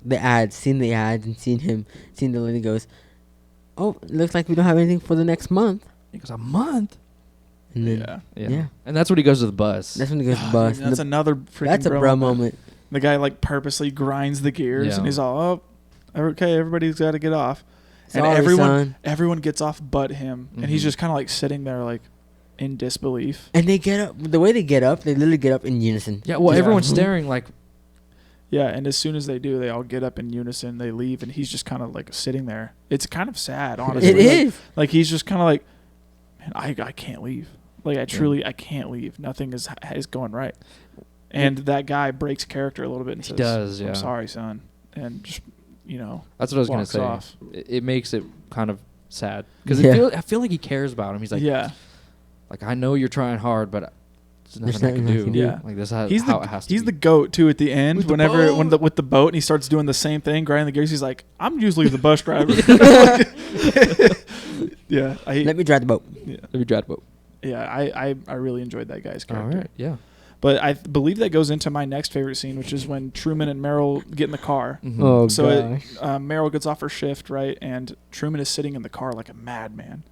The ads, seeing the ads and seeing the lady goes, "Oh, it looks like we don't have anything for the next month." He goes, a month. And then Yeah. And that's when he goes to the bus. that's when he goes to the bus. That's another freaking. That's a bro moment. The guy like purposely grinds the gears, Yeah. and he's all, oh, okay, everybody's got to get off, and Sorry, son. everyone gets off but him, and he's just kind of like sitting there like in disbelief. And they get up. The way they get up, they literally get up in unison. Yeah, well, Yeah. everyone's staring like, Yeah, and as soon as they do, they all get up in unison. They leave, and he's just kind of like sitting there. It's kind of sad, honestly. It Like- is. Like he's just kind of like, man, I can't leave. Like I can't leave. Nothing is going right. And that guy breaks character a little bit and He says, does, yeah. I'm sorry, son. And just, that's what I was gonna walks say. off. It makes it kind of sad because Yeah. I feel like he cares about him. He's like, yeah. like I know you're trying hard, but there's There's nothing I can nothing I do. can do. Yeah. Like this is He's how the it has to he's be. the goat too at the end. With the With the boat and he starts doing the same thing, grinding the gears. He's like, I'm usually the bus driver. Yeah, Let me drive the boat. Let me drive the boat. yeah. I really enjoyed that guy's All character. right, yeah. But I believe that goes into my next favorite scene, which is when Truman and Meryl get in the car. Mhm. Oh So gosh. Meryl gets off her shift, right, and Truman is sitting in the car like a madman,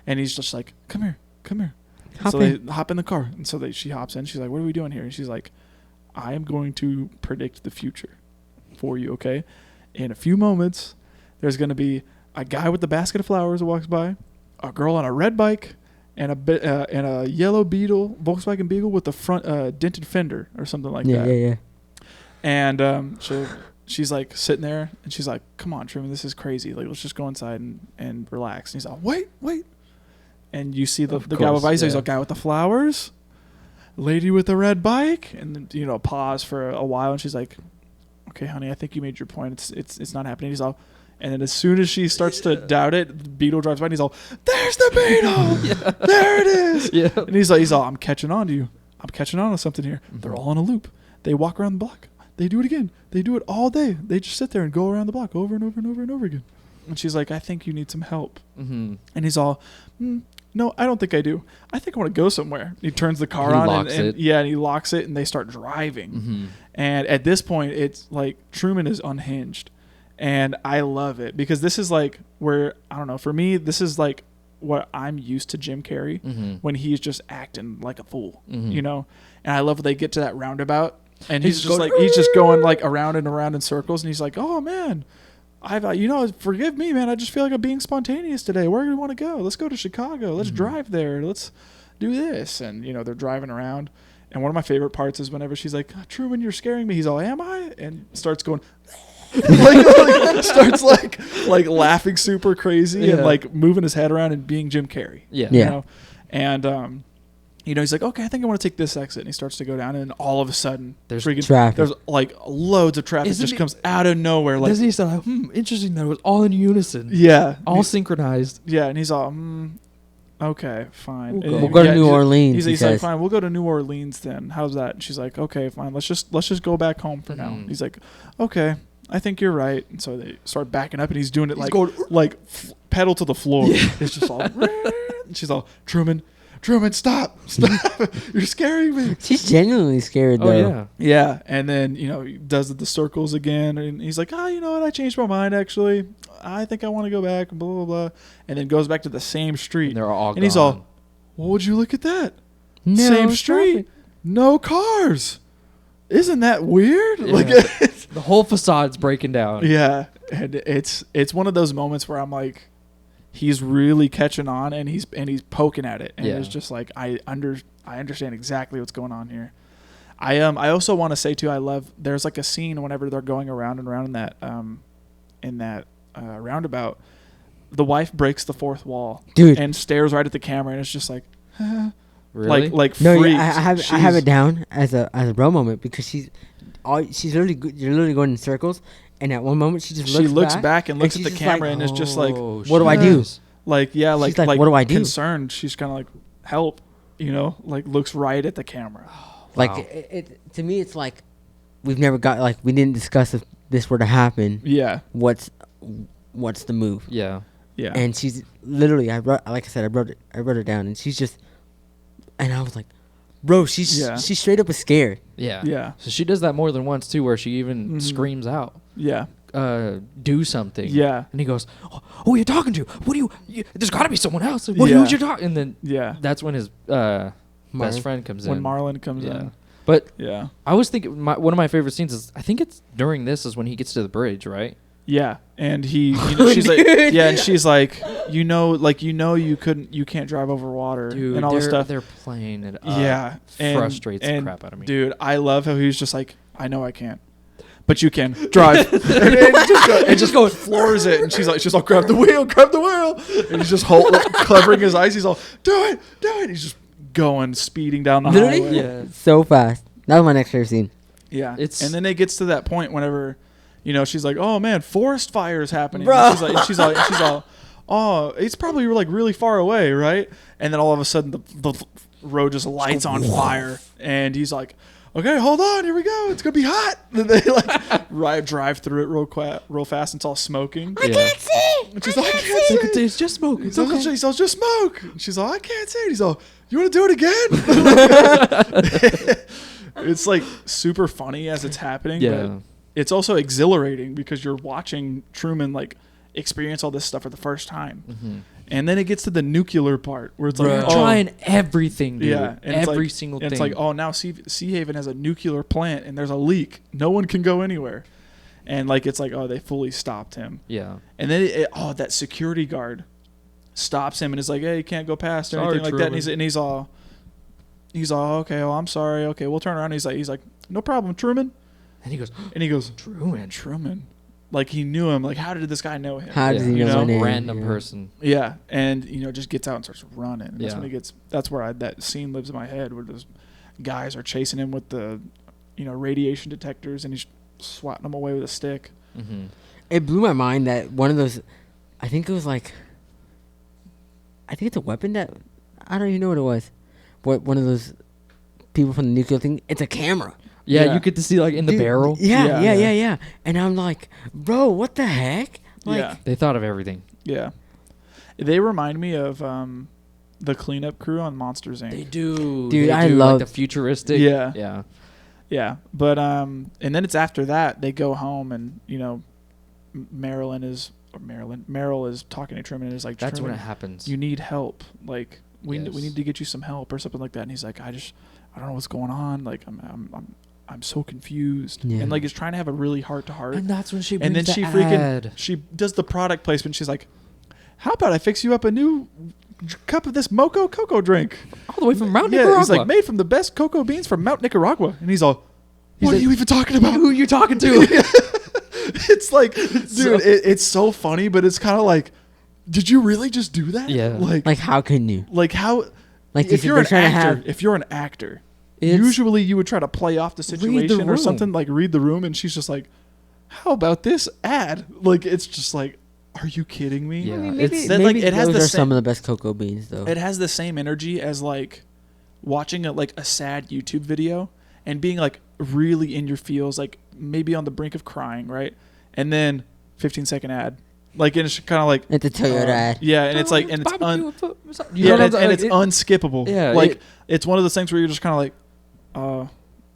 and he's just like, "Come here, come here." Hop so in. they hop in the car, and so she hops in. She's like, "What are we doing here?" And she's like, "I am going to predict the future for you. Okay, in a few moments, there's going to be a guy with the basket of flowers who walks by, a girl on a red bike, and a yellow Beetle, Volkswagen Beetle with the front dented fender or something like that. Yeah. And she's like sitting there, and she's like, "Come on, Truman, this is crazy. Like, let's just go inside and relax." And he's like, "Wait." And you see the guy with ice. He's a guy with the flowers, lady with the red bike, and then, pause for a while, and she's like, "Okay, honey, I think you made your point. It's not happening." He's all, and then as soon as she starts to doubt it, the Beetle drives by, and he's all, "There's the Beetle! There it is!" Yeah. And he's all, "I'm catching on to you. I'm catching on to something here." Mm-hmm. They're all on a loop. They walk around the block. They do it again. They do it all day. They just sit there and go around the block over and over and over and over again. And she's like, "I think you need some help." Mm-hmm. And he's all, "No, I don't think I do. I think I want to go somewhere." He turns the car on and he locks it, and they start driving. Mm-hmm. And at this point, it's like Truman is unhinged. And I love it because this is like where, I don't know, for me, this is like what I'm used to Jim Carrey when he's just acting like a fool, And I love when they get to that roundabout, and he's just going like around and around in circles, and he's like, "Oh man, forgive me, man. I just feel like I'm being spontaneous today. Where do we want to go? Let's go to Chicago. Let's drive there. Let's do this." And, they're driving around. And one of my favorite parts is whenever she's like, "Truman, you're scaring me." He's all, "Am I?" And starts going, starts like laughing super crazy and like moving his head around and being Jim Carrey. Yeah. And, he's like, "Okay, I think I want to take this exit." And he starts to go down, and all of a sudden, there's traffic. There's like loads of traffic just comes out of nowhere. Like, doesn't he sound like, interesting that it was all in unison? Yeah. All synchronized. Yeah, and he's all, "Okay, fine. We'll go to New Orleans." He's like, "Fine, we'll go to New Orleans then. How's that?" And she's like, "Okay, fine. Let's just go back home for now." He's like, "Okay, I think you're right." And so they start backing up, and he's doing it pedal to the floor. Yeah. It's just all, and she's all, Truman, stop. You're scaring me." She's genuinely scared, though. Oh, yeah. Yeah, and then, he does the circles again, and he's like, "Oh, you know what? I changed my mind, actually. I think I want to go back, blah, blah, blah." And then goes back to the same street. And they're all and gone. He's all, "Well, would you look at that? No, same street, no cars. Isn't that weird?" Yeah. Like, the whole facade's breaking down. yeah, and it's one of those moments where I'm like, he's really catching on, and he's poking at it, and it's just like I understand exactly what's going on here. I also want to say too, I love, there's like a scene whenever they're going around and around in that roundabout, the wife breaks the fourth wall, dude, and stares right at the camera, and it's just like, really? like no, freaked. I have it down as a bro moment, because you're literally going in circles. And at one moment, she looks back and looks at the camera, and is just like, "What do I do?" Like, yeah, like, "What do I do?" Concerned. She's kind of like, "Help," like looks right at the camera. Like, it to me, it's like we've never got, like, we didn't discuss if this were to happen. Yeah. What's the move? Yeah. Yeah. And she's literally, I wrote it down, and she's just, and I was like, bro, she straight up was scared. Yeah. Yeah. So she does that more than once too, where she even screams out. Yeah. Do something. Yeah. And he goes, "Who are you talking to? What do you there's got to be someone else. Who's you talking?" And then that's when his best friend comes in. When Marlon comes in. But yeah, I was thinking one of my favorite scenes is, I think it's during this, is when he gets to the bridge, right? Yeah, and she's like, yeah, and she's like, you can't drive over water, dude, and all this stuff. They're playing it up. Yeah, frustrates the crap out of me. Dude, I love how he's just like, "I know I can't, but you can drive," and just go floors it, and she's like, grab the wheel," and he's just covering his eyes. He's all, do it. He's just going, speeding down the highway. Yeah, so fast. That was my next favorite scene. Yeah, and then it gets to that point whenever, she's like, "Oh man, forest fire is happening." Bro. And she's all, "Oh, it's probably like really far away, right?" And then all of a sudden the road just lights on fire, and he's like, "Okay, hold on, here we go. It's gonna be hot." And they drive through it real fast. And it's all smoking. I can't see. And she's like, "I can't see. It's just smoke. It's okay." She's all, "Just smoke." And she's all, "I can't see it." He's all, "You want to do it again?" It's like super funny as it's happening. Yeah. But it's also exhilarating because you're watching Truman like experience all this stuff for the first time. Mm-hmm. And then it gets to the nuclear part where it's like, trying everything, dude. Yeah, and every single thing. It's like, oh, now Sea Haven has a nuclear plant and there's a leak. No one can go anywhere. And like it's like, oh, they fully stopped him. Yeah. And then that security guard stops him and is like, hey, you can't go past or Sorry, anything like that. Truman. And he's all okay, oh, I'm sorry. Okay, we'll turn around. He's like, no problem, Truman. And he goes, Truman. Like he knew him. Like how did this guy know him? How does he know my some name? random Yeah. person. Yeah, and just gets out and starts running. And that's Yeah. when that's where that scene lives in my head, where those guys are chasing him with the, radiation detectors, and he's swatting them away with a stick. Mm-hmm. It blew my mind that one of those, I think it was like, I think it's a weapon that, I don't even know what it was. But one of those people from the nuclear thing, it's a camera. Yeah, you get to see like in the Dude, barrel. Yeah. And I'm like, bro, what the heck? Like, Yeah. They thought of everything. Yeah. They remind me of the cleanup crew on Monsters Inc. They do. Dude, They I do, love- like the futuristic. Yeah. Yeah. Yeah. But and then it's after that they go home and Meryl is talking to Truman and is like, That's when Truman, it happens. you need help. Like we Yes. need to get you some help or something like that. And he's like, I don't know what's going on. Like I'm so confused. Yeah. And like is trying to have a really heart to heart. and that's when she brings And then the she ad. she does the product placement. She's like, how about I fix you up a new cup of this Mocha cocoa drink? all the way from Mount Yeah, Nicaragua. he's like, made from the best cocoa beans from Mount Nicaragua. And he's all, what are like, you even talking about? who are you talking to? It's like, dude, it's so funny, but it's kind of like, did you really just do that? Yeah. Like how can you? how, Like you if said, you're they're an trying to actor, have- if you're an actor, It's- usually you would try to play off the situation or room. something, like read the room. And she's just like, how about this ad? Like, it's just like, are you kidding me? Yeah. I mean, It's- maybe, that, like, maybe it has those the are same- some of the best cocoa beans, though. It has the same energy as like watching a sad YouTube video and being like really in your feels, like maybe on the brink of crying, right? And then 15-second ad, like, and it's kind of like It's a Toyota ad. yeah, and it's like, and it's it's unskippable. Yeah, like it- it's one of those things where you're just kind of like,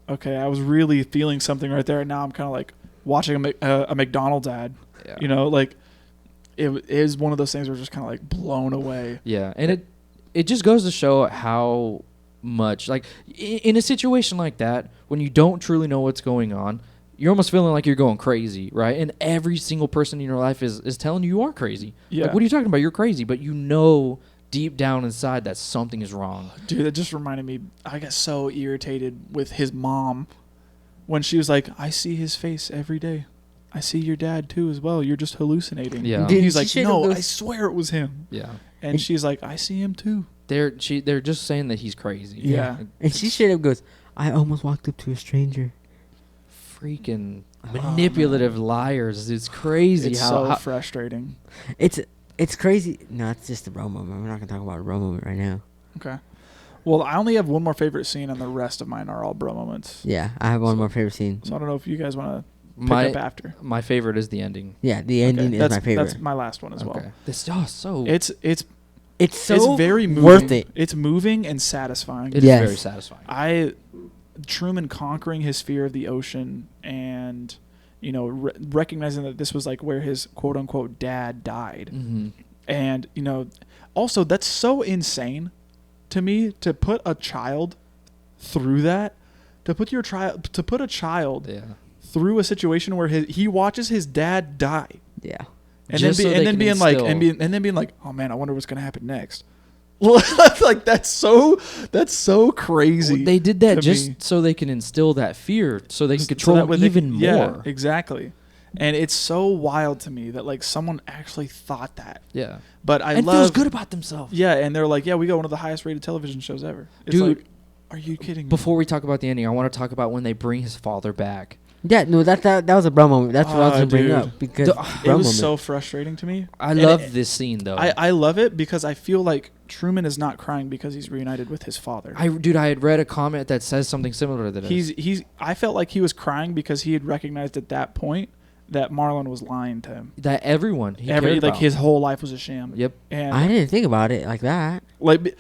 okay, I was really feeling something right there, and now I'm kind of like watching a McDonald's ad. Yeah. Like it is one of those things where you're just kind of like blown away. Yeah, and it just goes to show how much, like, in a situation like that, when you don't truly know what's going on, you're almost feeling like you're going crazy, right? And every single person in your life is telling you are crazy. Yeah. Like, what are you talking about? You're crazy, but you know deep down inside that something is wrong. Dude, that just reminded me, I got so irritated with his mom when she was like, I see his face every day. I see your dad too as well. You're just hallucinating. Yeah. And Dude, he's she like, should've no, goes- I swear it was him. Yeah. And she's like, I see him too. They're just saying that he's crazy. Yeah. And she straight up goes, I almost walked up to a stranger. Freaking manipulative liars. It's crazy It's how frustrating. It's crazy. No, it's just a bro moment. We're not gonna talk about a bro moment right now. Okay. Well, I only have one more favorite scene, and the rest of mine are all bro moments. Yeah, I have one more favorite scene. So I don't know if you guys want to pick up after. my favorite is the ending. Yeah, the ending is that's, my favorite. That's my last one as well. This so It's It's very moving. worth it. It's moving and satisfying. it is Yes. very satisfying. Truman conquering his fear of the ocean and recognizing that this was like where his quote unquote dad died. Mm-hmm. And also that's so insane to me to put a child through that, to put a child Yeah. through a situation where he watches his dad die. Yeah. And Just so then, they and then can being like, instill- and then being like, oh man, I wonder what's gonna happen next. Like that's so crazy. Well, they did that to just me. so they can instill that fear, so they can So control that way him they even can- more. Yeah, exactly. And it's so wild to me that like someone actually thought that. Yeah. But I And love feels good about themselves. Yeah, and they're like, yeah, we got one of the highest rated television shows ever. It's Dude, like, are you kidding me? Before we talk about the ending, I want to talk about when they bring his father back. Yeah, no, that was a bro moment. That's what I was gonna bring dude. up because It It bro was moment. so frustrating to me. I And love this scene though. I love it because I feel like Truman is not crying because he's reunited with his father. I had read a comment that says something similar to this. I felt like he was crying because he had recognized at that point that Marlon was lying to him. That everyone he cared about. his whole life was a sham. Yep. And I didn't think about it like that. like,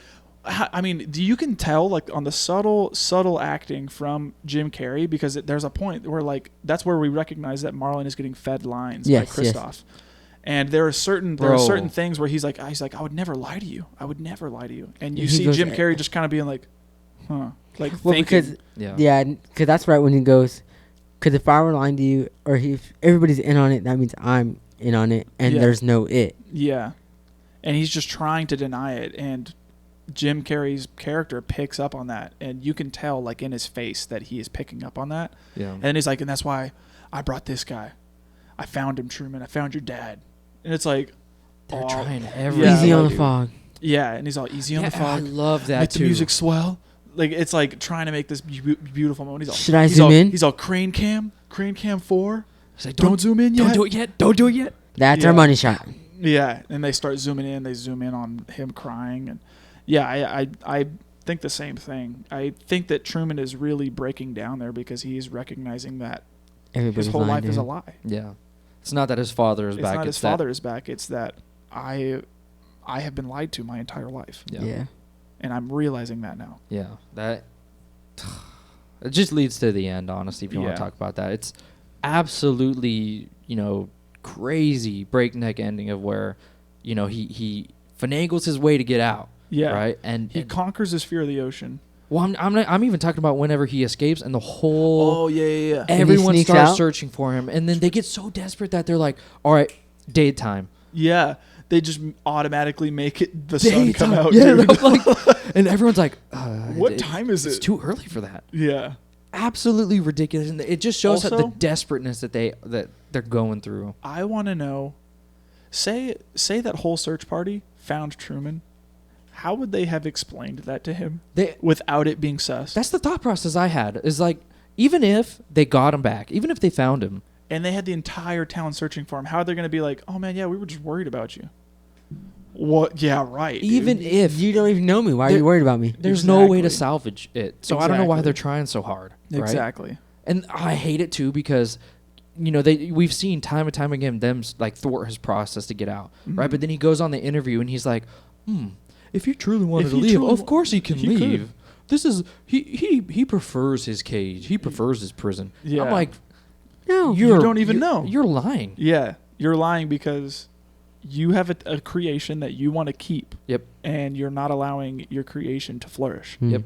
I mean, you can tell like on the subtle acting from Jim Carrey because there's a point where like that's where we recognize that Marlon is getting fed lines Yes, by yes. Christoph. And there are certain Bro. things where he's like I would never lie to you. I would never lie to you. And you He see goes, Jim Carrey just kind of being like, huh, like Well, thinking. because Yeah. yeah, because that's right when he goes, Because if I were lying to you, or if everybody's in on it, that means I'm in on it, and Yeah. there's no it. Yeah. And he's just trying to deny it. And Jim Carrey's character picks up on that. And you can tell, like, in his face that he is picking up on that. Yeah. And then he's like, and that's why I brought this guy. I found him, Truman. I found your dad. And it's like, They're oh, trying Yeah, everything. Easy on like- the fog. yeah. And he's all easy on the I fog. love that Make too. the music swell. Like, it's like trying to make this beautiful moment. He's all, Should I he's zoom all, in? He's all crane cam 4. He's like, Don't zoom in yet. Don't do it yet. Don't do it yet. That's Yeah. our money shot. Yeah, and they start zooming in. They zoom in on him crying, and yeah, I think the same thing. I think that Truman is really breaking down there because he's recognizing that Everybody's his whole lying life to is a him. lie. Yeah. It's not that his father is It's back. not his that- father is back. It's that I have been lied to my entire life, Yeah. and I'm realizing that now. Yeah. That. It just leads to the end, honestly, if you want Yeah. to talk about that. It's absolutely, crazy breakneck ending of where, he finagles his way to get out. Yeah, Right. And He conquers his fear of the ocean. well, I'm even talking about whenever he escapes and the whole yeah. And he everyone sneaks starts out? searching for him, and then they get so desperate that they're like, "All right, daytime." Yeah, they just automatically make it the sun come out. Yeah, dude. I'm like, and everyone's like, What time is It's it? too early for that. Yeah. Absolutely ridiculous, and it just shows that the Also- desperateness that they're going through. I want to know, say that whole search party found Truman. How would they have explained that to him without it being sus? That's the thought process I had. Is like, even if they got him back, even if they found him, And they had the entire town searching for him. How are they going to be like, oh man, yeah, we were just worried about you? What? Yeah, right. even dude. if You don't even know me. Why are There- you worried about me? there's no way to Exactly. salvage it, so I don't know why Exactly. they're trying so hard. Right? Exactly. And I hate it too because, we've seen time and time again them like thwart his process to get out, right? Mhm. But then he goes on the interview and he's like, if he truly wanted If to he leave, truly of wa- course he can he leave. could. This is he prefers his cage. He prefers his prison. Yeah. I'm like, No. You don't even know. You're lying. Yeah, you're lying because you have a creation that you want to keep. Yep. And you're not allowing your creation to flourish. Hmm. Yep.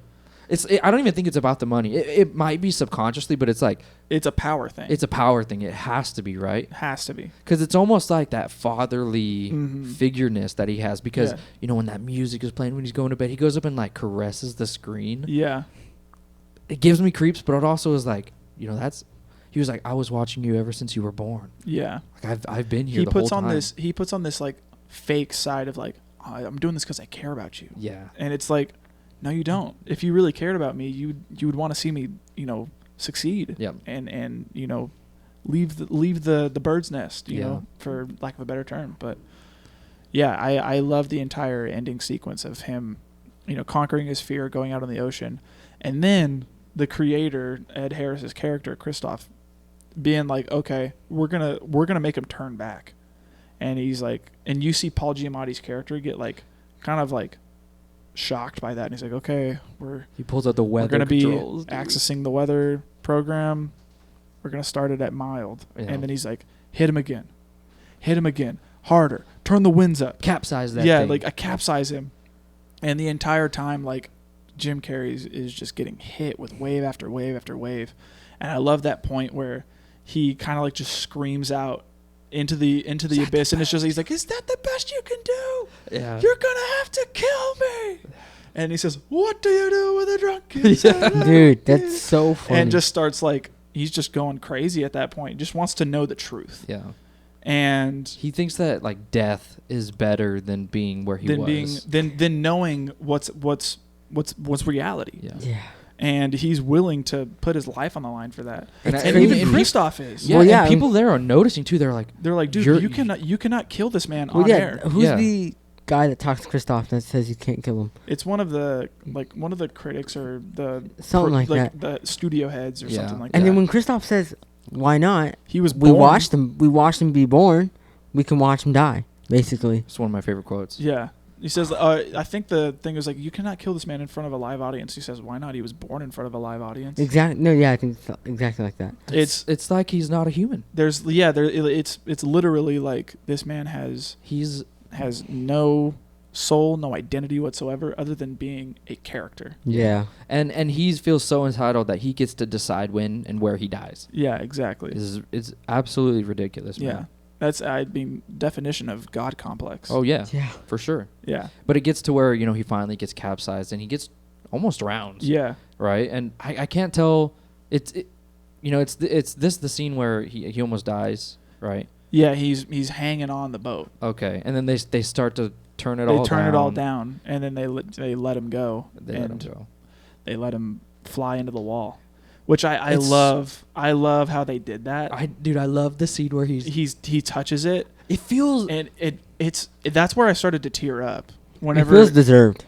I don't even think it's about the money. It might be subconsciously, but it's like It's a power thing. it's a power thing. It has to be, right? It has to be. Because it's almost like that fatherly Mhm. figureness that he has. Because Yeah. when that music is playing when he's going to bed, he goes up and like caresses the screen. Yeah. It gives me creeps, but it also is like, that's. He was like, I was watching you ever since you were born. Yeah. Like I've been here He the whole puts on time. this. He puts on this like fake side of like, I'm doing this because I care about you. Yeah. And it's like, no, you don't. If you really cared about me, you would want to see me, succeed. Yep. And leave the bird's nest, Yeah. for lack of a better term. But yeah, I love the entire ending sequence of him, conquering his fear, going out on the ocean, and then the creator, Ed Harris's character, Christoph, being like, okay, we're gonna make him turn back. And he's like, and you see Paul Giamatti's character get like kind of like shocked by that, and he's like, okay, He pulls out the we're weather going to be controls, dude. accessing the weather program. We're going to start it at mild. Yeah. And then he's like, hit him again, harder, turn the winds up. Capsize that Yeah, thing. like I capsize him. And the entire time, like, Jim Carrey is just getting hit with wave after wave after wave. And I love that point where he kind of like just screams out into the abyss, and it's just, he's like, is that the best you can do? Yeah. You're gonna have to kill me. And he says, what do you do with a drunken son? Dude, that's so funny. And just starts like, he's just going crazy at that point. Just wants to know the truth. Yeah. And He thinks that like death is better than being where he then was. then knowing what's reality. Yeah. yeah. And he's willing to put his life on the line for that. And It's And crazy. even and Christoph is. Yeah, Well, yeah, and people there are noticing too. They're like, They're like, dude, You're- you cannot kill this man Well, on yeah. air. Who's Yeah. the guy that talks to Christoph that says you can't kill him? It's one of the critics or the Something like that. the studio heads or Yeah. something like And that. then when Christoph says, "Why not?" he was We born- watched him. We watched him be born. We can watch him die. Basically. it's one of my favorite quotes. Yeah. He says, I think the thing is like, you cannot kill this man in front of a live audience. He says, why not? He was born in front of a live audience. Exactly. No. Yeah. I think it's exactly like that. It's like he's not a human. It's literally like this man has He's no soul, no identity whatsoever, other than being a character. Yeah. And he feels so entitled that he gets to decide when and where he dies. Yeah, exactly. It's absolutely ridiculous, man. Yeah, that's definition of God complex. Oh yeah, Yeah. for sure. yeah, But it gets to where he finally gets capsized and he gets almost drowned. yeah, Right. And I can't tell. It's the scene where he almost dies. Right. yeah. He's hanging on the boat. Okay. And then they start to turn it They all. turn down. it all down, and then they let him go. They let him go. They let him fly into the wall, which I It's- love. I love how they did that. I love the scene where he touches it, It feels. and that's where I started to tear up. Whenever It feels deserved.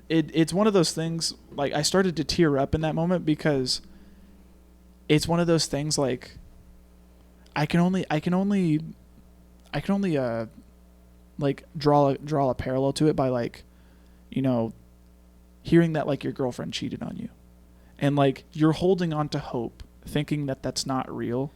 it's one of those things, like I started to tear up in that moment because it's one of those things like I can only like draw a parallel to it by like, hearing that like your girlfriend cheated on you, and like you're holding on to hope thinking that that's not real,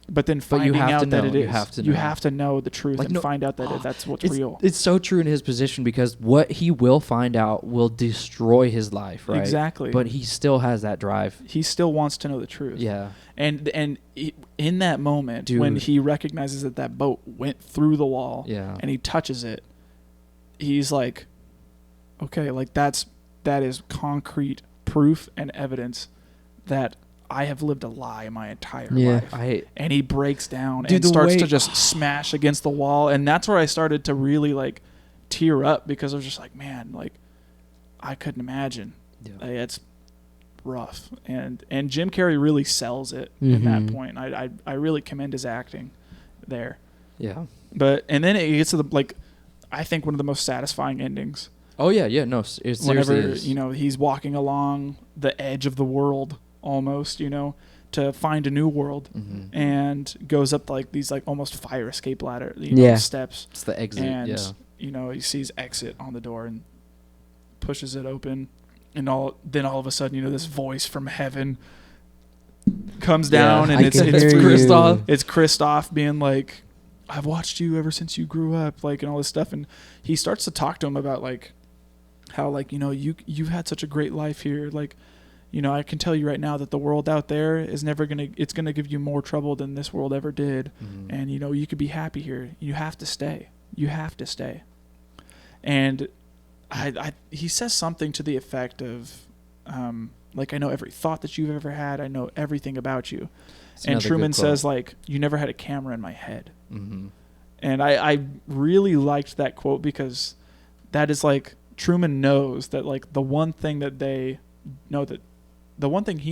but then you finding have out to that know. it You is. have to You know. have to know the truth Like, and no- find out that that's what's real. It's so true in his position because what he will find out will destroy his life, right? Exactly. But he still has that drive. He still wants to know the truth. Yeah. In that moment when Dude. he recognizes that boat went through the wall, Yeah. and he touches it, he's like, okay, like that is concrete proof and evidence that I have lived a lie my entire Yeah. life. And he breaks down Dude, and the starts way- to just smash against the wall, and that's where I started to really like tear up because I was just like, man, like I couldn't imagine. Yeah. Like, it's rough, and Jim Carrey really sells it in that Mhm. point. I really commend his acting there. Yeah. But and then it gets to the like, I think one of the most satisfying endings. Oh yeah, yeah. No, it seriously Whenever is. he's walking along the edge of the world almost, to find a new world, Mhm. and goes up like these like almost fire escape ladder, Yeah. steps, It's the exit. and yeah. he sees exit on the door and pushes it open, and all of a sudden this voice from heaven comes down, and I it's can hear Christoph. you. it's Christoph being like, I've watched you ever since you grew up, like, and all this stuff, and he starts to talk to him about like how like you've had such a great life here, like I can tell you right now that the world out there is never it's gonna give you more trouble than this world ever did, Mhm. and you could be happy here. You have to stay. And he says something to the effect of like, I know every thought that you've ever had. I know everything about you. It's And another good Truman quote. says like, you never had a camera in my head. Mhm. And I really liked that quote because that is like, Truman knows that like the one thing he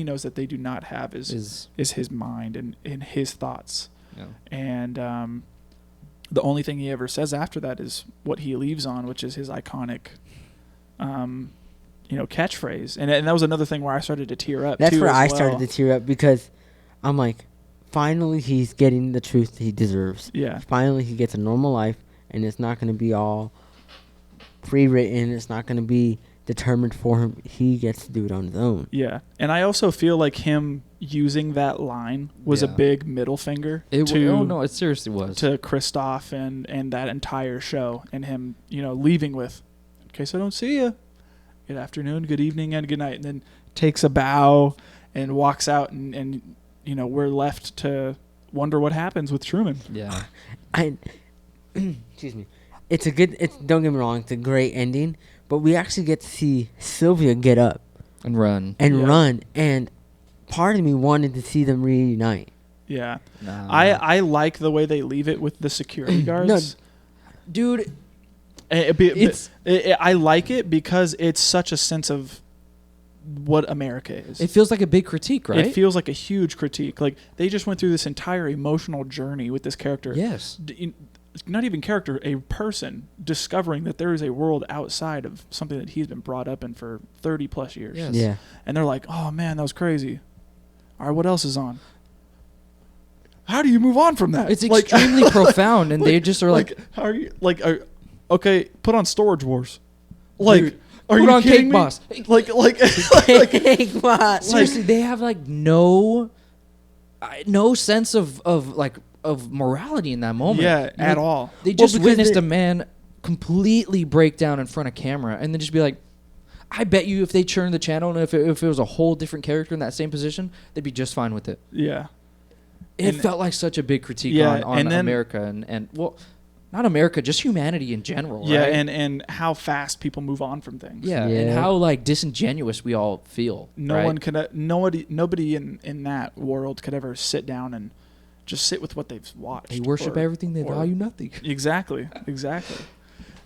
knows that they do not have is his mind and his thoughts. Yeah. And the only thing he ever says after that is what he leaves on, which is his iconic catchphrase. And that was another thing where I started to tear up. That's too, where as I well. started to tear up because I'm like, finally he's getting the truth he deserves. Yeah. Finally he gets a normal life, and it's not going to be all pre-written. It's not going to be determined for him. He gets to do it on his own. Yeah. And I also feel like him using that line was a Yeah. big middle finger It seriously was. to Christoph and that entire show, and him, leaving with, in case I don't see you, good afternoon, good evening, and good night, and then takes a bow and walks out, and we're left to wonder what happens with Truman. Yeah. Excuse me. Don't get me wrong, it's a great ending, but we actually get to see Sylvia get up And run. and Yeah. run, and part of me wanted to see them reunite. Yeah. Nah. I like the way they leave it with the security guards. Dude, It's I like it because it's such a sense of what America is. it feels like a big critique, right? It feels like a huge critique. Like they just went through this entire emotional journey with this character. Yes. Not even character, a person discovering that there is a world outside of something that he's been brought up in for 30 plus years. Yes. Yeah. And they're like, oh man, that was crazy. All right, what else is on? How do you move on from that? It's extremely profound, and they just are like, how are you okay, put on Storage Wars. Like, Dude, are put you on kidding Cake me? Boss. Like Seriously, they have like no sense of morality in that moment. yeah, You're at like, all. They just because witnessed they're- a man completely break down in front of camera and then just be like, I bet you if they turned the channel and if it was a whole different character in that same position, they'd be just fine with it. Yeah. It felt like such a big critique on and then, America and well, not America, just humanity in general. Yeah, right? and how fast people move on from things. Yeah, and how like disingenuous we all feel. Nobody in that world could ever sit down and just sit with what they've watched. They worship everything, they value nothing. Exactly.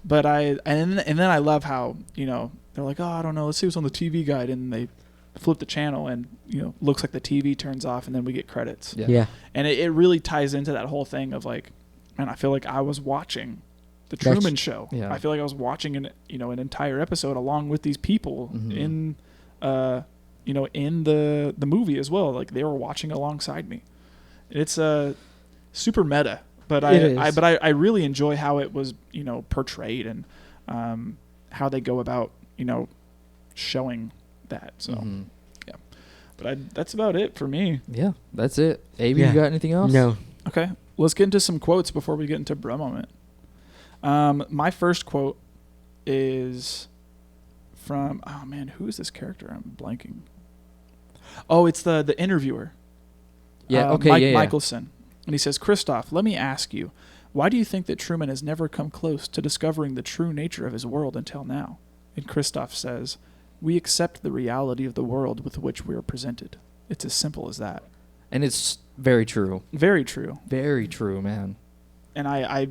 But and then I love how, you know, they're like, oh, I don't know, let's see what's on the TV guide, and they flip the channel and, you know, looks like the TV turns off and then we get credits. Yeah. And it really ties into that whole thing of like, man, I feel like I was watching the Truman Show. Yeah. I feel like I was watching an entire episode along with these people in in the movie as well. Like they were watching alongside me. It's super meta, but I really enjoy how it was, you know, portrayed and how they go about, you know, showing that. So yeah. But that's about it for me. Yeah, that's it. Abe, you got anything else? No. Okay. Let's get into some quotes before we get into Bro Moment. My first quote is from, oh man, who is this character? I'm blanking. Oh, it's the interviewer. Yeah, okay, Michelson. And he says, Christoph, let me ask you, why do you think that Truman has never come close to discovering the true nature of his world until now? And Christoph says, we accept the reality of the world with which we are presented. It's as simple as that. And it's very true. Very true. Very true, man. And I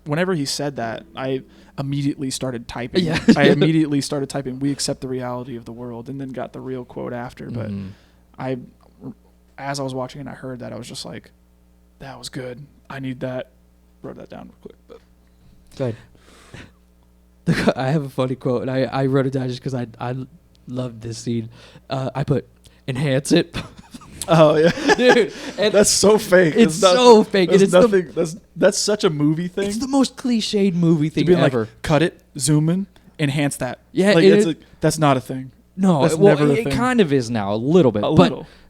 whenever he said that, I immediately started typing. Yeah. I immediately started typing, we accept the reality of the world, and then got the real quote after. But as I was watching and I heard that, I was just like, that was good. I need that. Wrote that down real quick. But Good. I have a funny quote, and I wrote it down just because I loved this scene. I put, enhance it. Oh yeah, dude, and that's so fake. It's so fake. It's nothing. That's such a movie thing. It's the most cliched movie thing ever. Like, cut it, zoom in, enhance that. Yeah, like, that's not a thing. No, that's never a it thing. Kind of is now a little bit.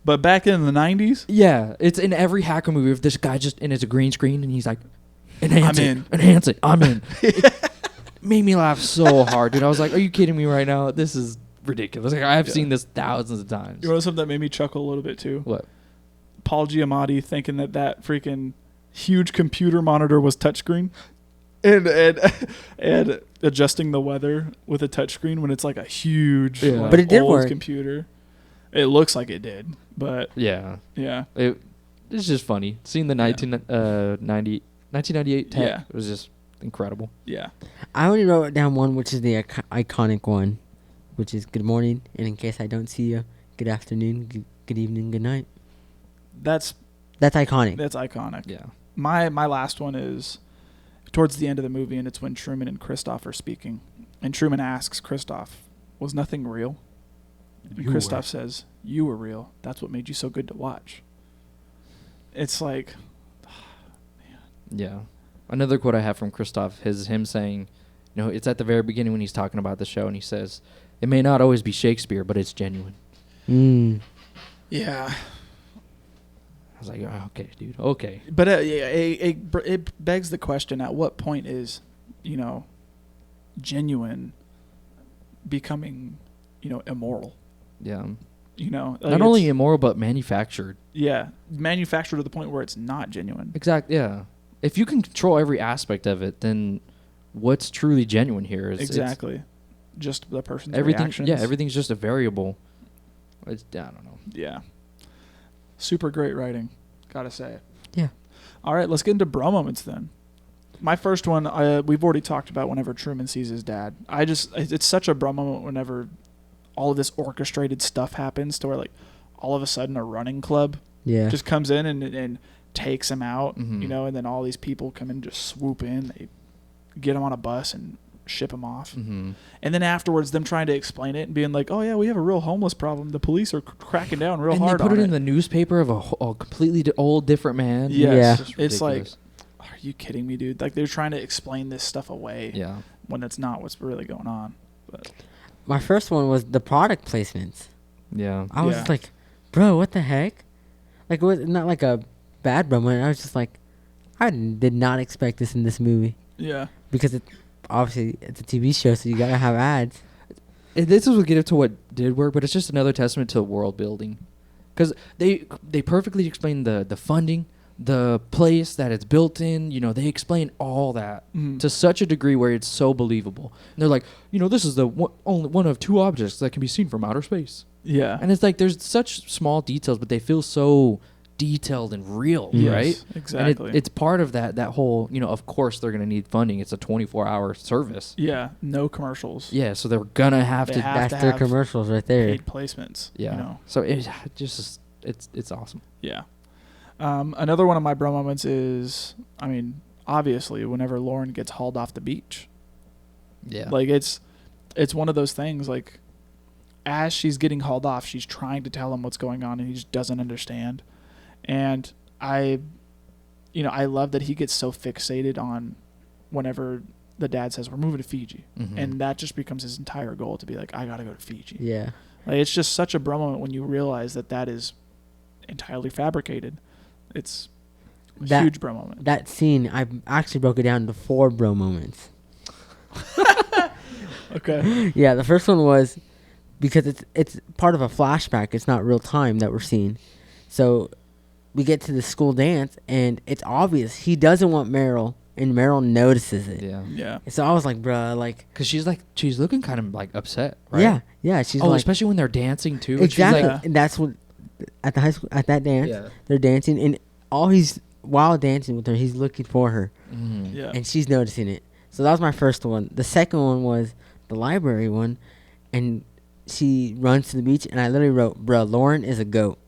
But back in the 90s, yeah, it's in every hacker movie. If this guy and it's a green screen and he's like, enhance it, I'm in. It made me laugh so hard, dude. I was like, are you kidding me right now? This is ridiculous. Like I've seen this thousands of times. You know something that made me chuckle a little bit too? What? Paul Giamatti thinking that freaking huge computer monitor was touchscreen, and adjusting the weather with a touchscreen when it's like a huge, but it did old work. Computer. It looks like it did, but yeah. It's just funny. Seeing the 1998 tech, it was just incredible. Yeah. I only wrote down one, which is the iconic one, which is good morning, and in case I don't see you, good afternoon, good evening, good night. That's iconic. That's iconic. Yeah. My last one is towards the end of the movie, and it's when Truman and Christoph are speaking, and Truman asks Christoph, "Was nothing real?" And Christoph says, "You were real. That's what made you so good to watch." It's like, man. Yeah. Another quote I have from Christoph is him saying, you know, it's at the very beginning when he's talking about the show, and he says, "It may not always be Shakespeare, but it's genuine." Yeah. I was like, oh, okay, dude, okay. But it begs the question: at what point is, you know, genuine becoming, you know, immoral? Yeah. You know, like not only immoral but manufactured. Yeah, manufactured to the point where it's not genuine. Exactly. Yeah. If you can control every aspect of it, then what's truly genuine here is exactly just the person's everything. reactions. Yeah, everything's just a variable. I don't know. Yeah. Super great writing, gotta say. Yeah. All right, let's get into bro moments then. My first one, we've already talked about whenever Truman sees his dad. It's such a bro moment whenever all of this orchestrated stuff happens to where like all of a sudden a running club just comes in and takes him out, you know, and then all these people come in and just swoop in. They get him on a bus and ship him off. And then afterwards, them trying to explain it and being like, oh, yeah, we have a real homeless problem. The police are cracking down real hard on it. And they put it in the newspaper of a completely old, different man. Yes. Yeah. It's like, are you kidding me, dude? Like, they're trying to explain this stuff away when it's not what's really going on. But my first one was the product placements. Yeah. I was just like, bro, what the heck? Like, it was not like a bad moment. I was just like, I did not expect this in this movie. Yeah. Because obviously it's a TV show, so you gotta have ads. This is what get into what did work, but it's just another testament to world building, because they perfectly explain the funding, the place that it's built in. You know, they explain all that to such a degree where it's so believable. And they're like, you know, this is the only one of 2 objects that can be seen from outer space. Yeah. And it's like there's such small details, but they feel so detailed and real, Yes, right? exactly. And it's part of that whole, you know, of course they're going to need funding. It's a 24-hour service. Yeah. No commercials. Yeah, so they're going to have They to. have That's to their have commercials right there. Paid placements. Yeah. You know? So it's awesome. Yeah. Another one of my bro moments is, I mean, obviously, whenever Lauren gets hauled off the beach. Yeah. Like, it's one of those things, like, as she's getting hauled off, she's trying to tell him what's going on, and he just doesn't understand. And I love that he gets so fixated on whenever the dad says, we're moving to Fiji. Mhm. And that just becomes his entire goal, to be like, I got to go to Fiji. Yeah. Like, it's just such a bro moment when you realize that is entirely fabricated. It's a That- huge bro moment. That scene, I actually broke it down to 4 bro moments. Okay. Yeah, the first one was because it's part of a flashback. It's not real time that we're seeing. So we get to the school dance, and it's obvious he doesn't want Meryl, and Meryl notices it. Yeah. Yeah. So I was like, bruh, like, Because she's looking kind of like upset, right? yeah, she's Oh, like, especially when they're dancing too. and exactly. She's like, And that's what at the high school at that dance, yeah. they're dancing, and while dancing with her, he's looking for her, Mhm. Yeah. and she's noticing it. So that was my first one. The second one was the library one, and she runs to the beach, and I literally wrote, bruh, Lauren is a goat.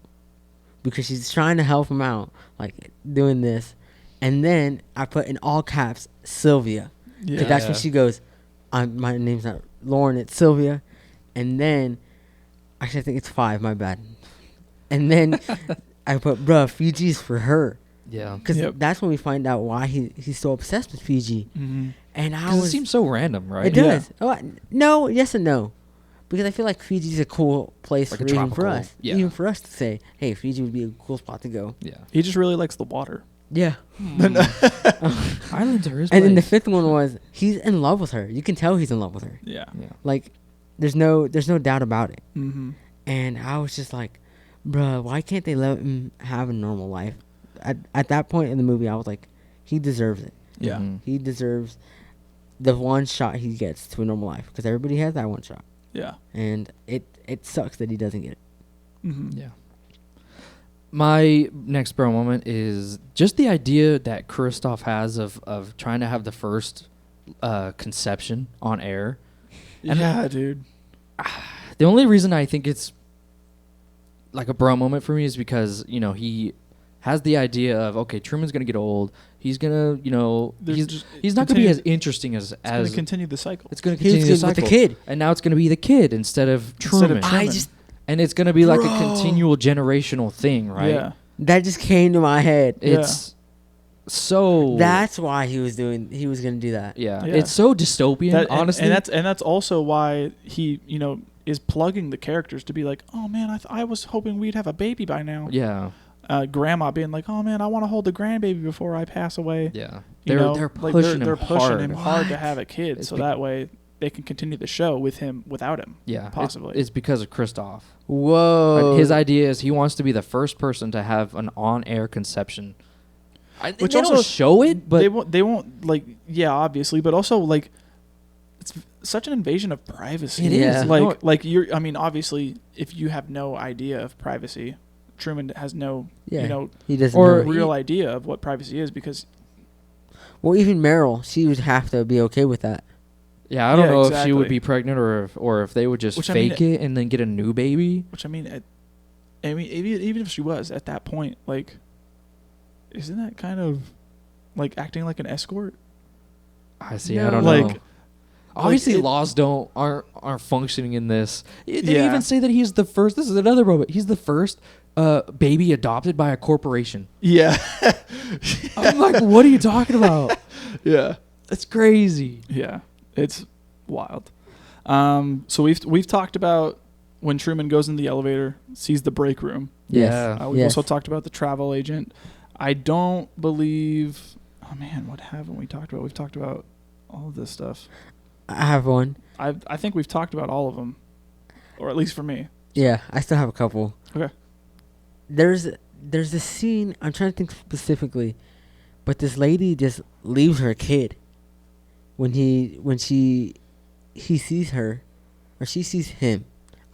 Because she's trying to help him out, like doing this. And then I put in all caps, Sylvia. Because that's when Yeah. she goes, my name's not Lauren, it's Sylvia. And then, actually I think it's 5, my bad. And then I put, bruh, Fiji's for her. Yeah. Because Yep. that's when we find out why he's so obsessed with Fiji. Mm-hmm. And I Because was... it seems so random, right? It does. Oh, no, yes and no. Because I feel like Fiji's a cool place Like for a even for tropical- us. yeah. Even for us to say, hey, Fiji would be a cool spot to go. Yeah. He just really likes the water. Yeah. Islands are his And then the place. 5th one was he's in love with her. You can tell he's in love with her. Yeah. Yeah. Like, there's no doubt about it. Mm-hmm. And I was just like, bruh, why can't they let him have a normal life? At that point in the movie, I was like, he deserves it. Yeah. Mhm. He deserves the one shot he gets to a normal life because everybody has that one shot. Yeah. And it sucks that he doesn't get it. Mm-hmm. Yeah. My next bro moment is just the idea that Kristoff has of trying to have the first conception on air. And Yeah, dude. the only reason I think it's like a bro moment for me is because, you know, he has the idea of, okay, Truman's going to get old. He's going to, you know, he's not going to be as interesting as It's going to continue the cycle. it's going to He was continue the good with the cycle. kid. And now it's going to be the kid instead of Truman. Truman. I just And it's going to be like a Bro. continual generational thing, right? Yeah. that just came to my head. It's so That's why he was gonna do that. yeah. Yeah. It's so dystopian, That, honestly. and that's also why he, is plugging the characters to be like, oh man, I was hoping we'd have a baby by now. yeah. Grandma being like, oh man, I want to hold the grandbaby before I pass away. Yeah. You know, They're like, pushing they're him pushing hard. him hard to What? have a kid, It's so be- that way they can continue the show without him. Yeah. Possibly. It's because of Kristoff. Whoa. His idea is he wants to be the first person to have an on-air conception. Which they also don't show it, but they won't like, yeah, obviously, but also like it's such an invasion of privacy. It is. No, Like you're, I mean, obviously, if you have no idea of privacy, Truman has no, Yeah. He doesn't Or- know. real idea of what privacy is because Well, even Meryl, she would have to be okay with that. yeah, I don't Yeah, know if she would exactly. be pregnant or if they would just Which, I mean, fake it and then get a new baby. which I mean, even if she was at that point, like, isn't that kind of like acting like an escort? I see. No. I don't Like- know. Obviously, it- laws aren't functioning in this. They Yeah. even say that he's the first. This is another moment. He's the first baby adopted by a corporation. Yeah, I'm like, what are you talking about? yeah, That's crazy. yeah. It's wild. So we've talked about when Truman goes in the elevator, sees the break room. Yes. Yeah. We've Yes. also talked about the travel agent. I don't believe. Oh man, what haven't we talked about? We've talked about all of this stuff. I have one. I think we've talked about all of them, or at least for me. Yeah, I still have a couple. Okay. There's this scene, I'm trying to think specifically, but this lady just leaves her kid when she sees her, or she sees him.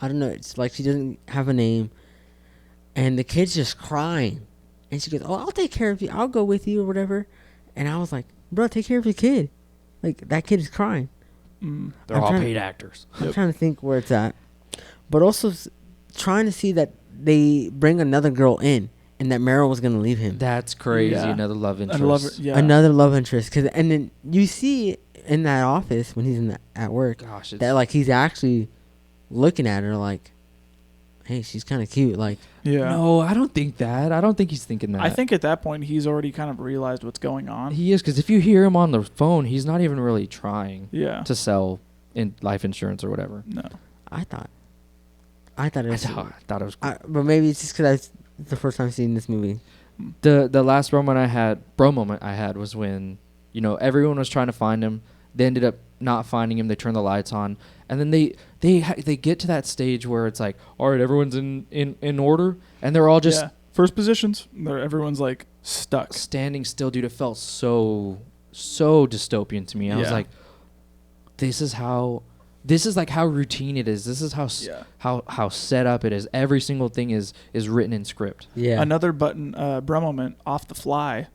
I don't know, it's like she doesn't have a name, and the kid's just crying, and she goes, "Oh, I'll take care of you, I'll go with you," or whatever. And I was like, bro, take care of your kid. Like, that kid is crying. They're all paid actors. I'm trying to think where it's at, but also trying to see that they bring another girl in, and that Meryl was gonna leave him. That's crazy. Yeah. Another love interest. Another love interest. And then you see in that office when he's at work, Gosh, that like he's actually looking at her like, hey, she's kind of cute. Like, Yeah. No, I don't think that. I don't think he's thinking that. I think at that point he's already kind of realized what's going on. he is, because if you hear him on the phone, he's not even really trying Yeah. to sell life insurance or whatever. No. I thought it was. I thought it was cool. But maybe it's just because it's the first time seeing this movie. The last bro moment I had was when, everyone was trying to find him. They ended up not finding him. They turned the lights on, and then they get to that stage where it's like, all right, everyone's in order, and they're all just first positions. Everyone's like stuck. standing still. Dude, it felt so dystopian to me. I was Yeah. like, this is like how routine it is. This is how set up it is. Every single thing is written in script. Yeah. Another bro moment off the fly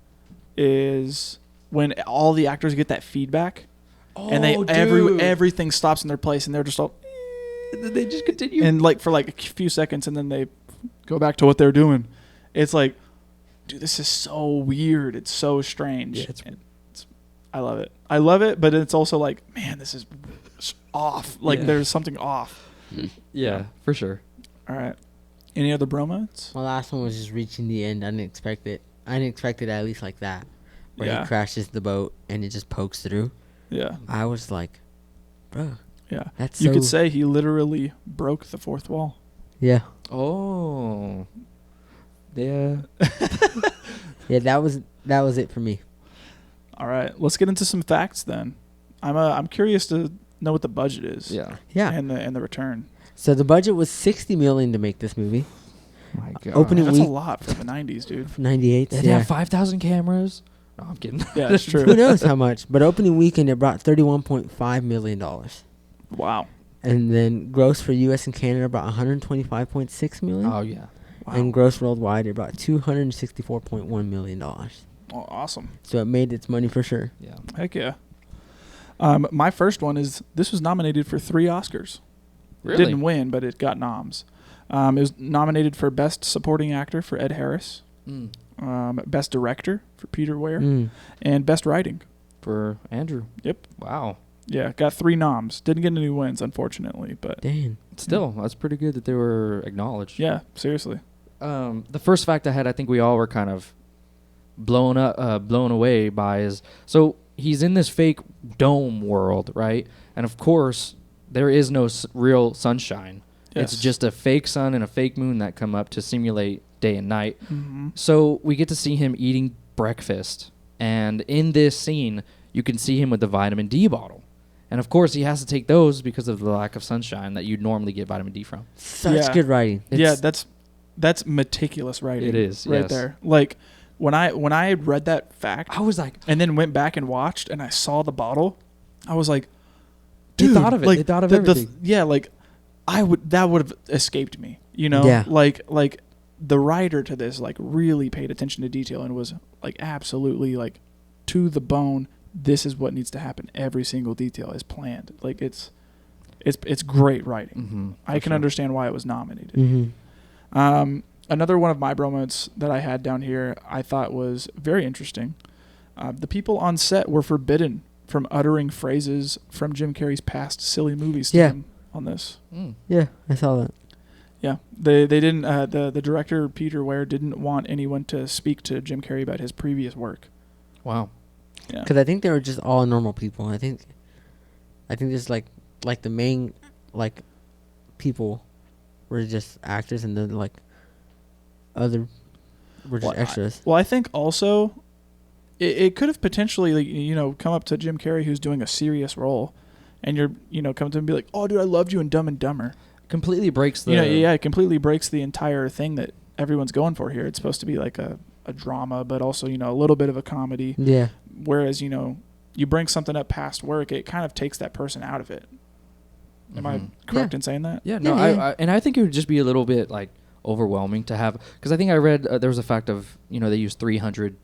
is when all the actors get that feedback, and everything stops in their place, and they're just all, They just continue. and like for like a few seconds, and then they go back to what they're doing. It's like, dude, this is so weird. It's so strange. Yeah, I love it, but it's also like, man, this is off. Like, Yeah. there's something off. yeah, for sure. All right. Any other bromance? My last one was just reaching the end. I didn't expect it at least like that, where Yeah. he crashes the boat and it just pokes through. Yeah. I was like, bro, Yeah. that's You so. could say he literally broke the fourth wall. Yeah. Oh, yeah. Yeah, that was it for me. All right. Let's get into some facts then. I'm curious to know what the budget is. Yeah. Yeah. And the return. So the budget was $60 million to make this movie. My God. Opening That's a week lot for the 90s, dude. 98. They Yeah. have 5,000 cameras. No, I'm kidding. Yeah, that's Who true. knows how much? But opening weekend it brought $31.5 million. Wow. And then gross for US and Canada brought $125.6 million. Oh yeah. Wow. And gross worldwide it brought $264.1 million. Oh, awesome. So it made its money for sure. Yeah. Heck yeah. My first one is this was nominated for 3 Oscars. Really? Didn't win, but it got noms. It was nominated for Best Supporting Actor for Ed Harris, Best Director for Peter Weir, and Best Writing. For Andrew. Yep. Wow. Yeah, got 3 noms. Didn't get any wins, unfortunately, but Dang. Still, that's pretty good that they were acknowledged. yeah, seriously. The first fact I had, I think we all were kind of blown away by is, so he's in this fake dome world, right? And of course, there is no real sunshine. Yes. It's just a fake sun and a fake moon that come up to simulate day and night. Mm-hmm. So we get to see him eating breakfast. And in this scene, you can see him with the vitamin D bottle. And of course, he has to take those because of the lack of sunshine that you'd normally get vitamin D from. Such Yeah. good writing. Yeah, that's meticulous writing. It is, right yes. there. Like when I had read that fact I was like, and then went back and watched and I saw the bottle, I was like, They dude, thought of it. Like, They thought of the, everything. yeah, like that would have escaped me. You know, Yeah. like the writer to this like really paid attention to detail and was like absolutely like to the bone. This is what needs to happen. Every single detail is planned. Like it's great writing. I can understand why it was nominated. Mm-hmm. Another one of my bromance that I had down here I thought was very interesting. The people on set were forbidden from uttering phrases from Jim Carrey's past silly movies to Yeah. him on this. Yeah, I saw that. Yeah, they didn't. The director Peter Weir didn't want anyone to speak to Jim Carrey about his previous work. wow. Yeah, Because I think they were just all normal people. I think just like the main like people were just actors, and then like other were just Well, extras. Well, I think also it could have potentially, like, you know, come up to Jim Carrey, who's doing a serious role, and you're, you know, come to him and be like, oh, dude, I loved you in Dumb and Dumber. Completely breaks the. You know, yeah, it completely breaks the entire thing that everyone's going for here. It's supposed to be like a drama, but also, you know, a little bit of a comedy. Yeah. Whereas, you know, you bring something up past work, it kind of takes that person out of it. Am I correct in saying that? Yeah, no, Yeah. I think it would just be a little bit like overwhelming to have, because I think I read there was a fact of, you know, they use 300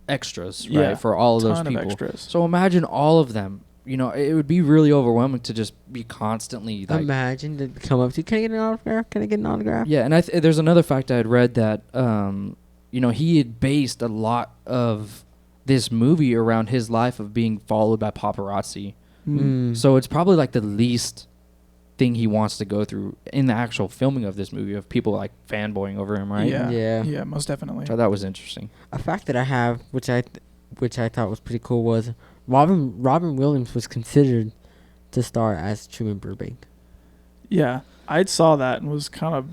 extras, right, Yeah, for all of those ton of people. extras. So imagine all of them. You know, it would be really overwhelming to just be constantly like. Imagine to come up to, can I get an autograph? Can I get an autograph? Yeah, and there's another fact I had read that you know, he had based a lot of this movie around his life of being followed by paparazzi. So it's probably like the least thing he wants to go through in the actual filming of this movie, of people like fanboying over him, right? Yeah. Most definitely. Which I thought was interesting. A fact that I have, which I thought was pretty cool, was Robin Williams was considered to star as Truman Burbank. Yeah, I saw that and was kind of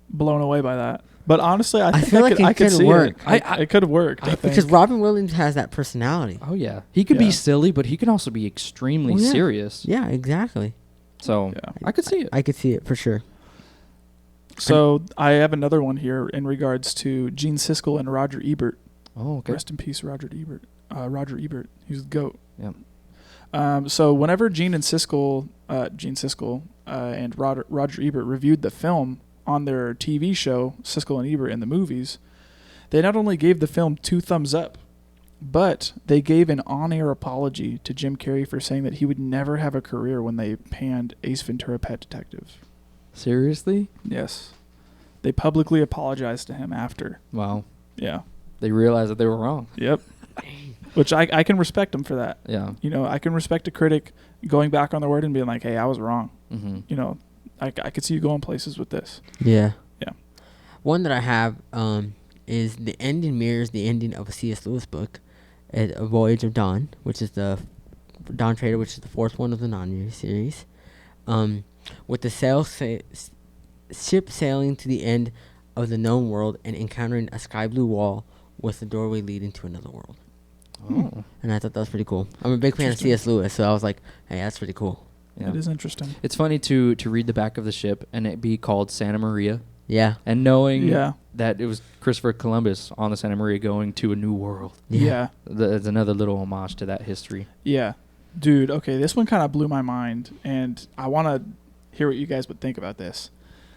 blown away by that. But honestly, I think feel like I it could could see work. it. It could have worked. I think. Because Robin Williams has that personality. Oh yeah, he could Yeah. be silly, but he can also be extremely Well, yeah. serious. Yeah, exactly. So Yeah. I could see it. I could see it for sure. So I have another one here in regards to Gene Siskel and Roger Ebert. Oh, okay. Rest in peace, Roger Ebert. Roger Ebert, he's the GOAT. Yeah. So whenever Gene Siskel and Roger Ebert reviewed the film on their TV show, Siskel and Ebert in the Movies, they not only gave the film 2 thumbs up, but they gave an on-air apology to Jim Carrey for saying that he would never have a career when they panned Ace Ventura: Pet Detective. Seriously? Yes. They publicly apologized to him after. Wow. Yeah. They realized that they were wrong. Yep. Which I can respect him for that. Yeah. You know, I can respect a critic going back on their word and being like, hey, I was wrong. Mm-hmm. You know, I could see you going places with this. Yeah. Yeah. One that I have is the ending mirrors the ending of a C.S. Lewis book, A Voyage of Dawn, which is the Dawn Trader, which is the 4th one of the Narnia series. With the ship sailing to the end of the known world and encountering a sky blue wall with the doorway leading to another world. Oh. And I thought that was pretty cool. I'm a big fan of C.S. Lewis, so I was like, hey, that's pretty cool. Yeah. It is interesting. It's funny to read the back of the ship and it be called Santa Maria, Yeah. and knowing Yeah. that it was Christopher Columbus on the Santa Maria going to a new world. Yeah. It's another little homage to that history. Yeah. Dude, okay, this one kind of blew my mind, and I want to hear what you guys would think about this.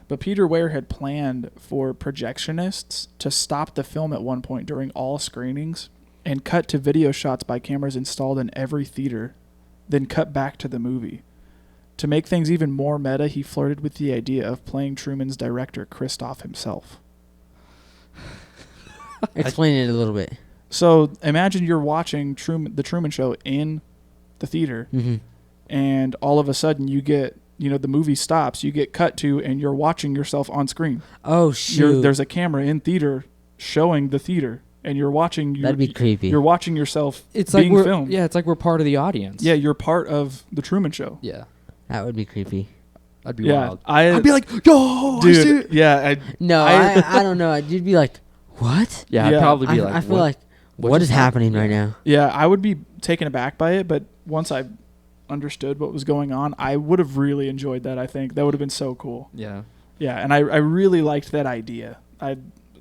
But Peter Weir had planned for projectionists to stop the film at one point during all screenings and cut to video shots by cameras installed in every theater, then cut back to the movie. To make things even more meta, he flirted with the idea of playing Truman's director, Christof himself. Explain it a little bit. So imagine you're watching the Truman Show in the theater, Mm-hmm. and all of a sudden you get, you know, the movie stops, you get cut to, and you're watching yourself on screen. Oh, shoot. There's a camera in theater showing the theater, and you're watching. That'd be creepy. You're watching yourself It's being like we're filmed. yeah, it's like we're part of the audience. Yeah, you're part of the Truman Show. Yeah. That would be creepy. That'd be Yeah, wild. I'd I'd be like, yo, I see dude. it. Yeah, No, I don't know. You'd be like, what? Yeah, I'd Yeah. probably be like, I feel what? like, what what just is happening happened? right now? yeah, I would be taken aback by it, but once I understood what was going on, I would have really enjoyed that. I think that would have been so cool. Yeah. Yeah, and I really liked that idea.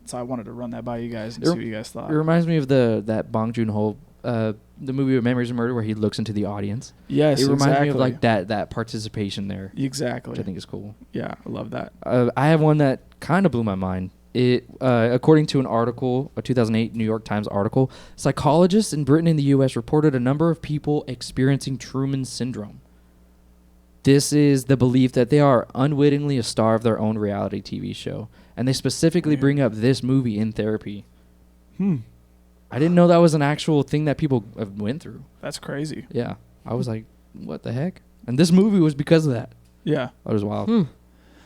So I wanted to run that by you guys and see what you guys thought. It reminds me of that Bong Joon-ho, the movie of Memories of Murder, where he looks into the audience. Yes, It reminds exactly. me of like that participation there, Exactly. which I think is cool. Yeah, I love that. I have one that kind of blew my mind. It, according to an article, a 2008 New York Times article, psychologists in Britain and the U.S. reported a number of people experiencing Truman syndrome. This is the belief that they are unwittingly a star of their own reality TV show, and they specifically bring up this movie in therapy. I didn't know that was an actual thing that people went through. That's crazy. Yeah, I was like, what the heck? And this movie was because of that. Yeah. That was wild.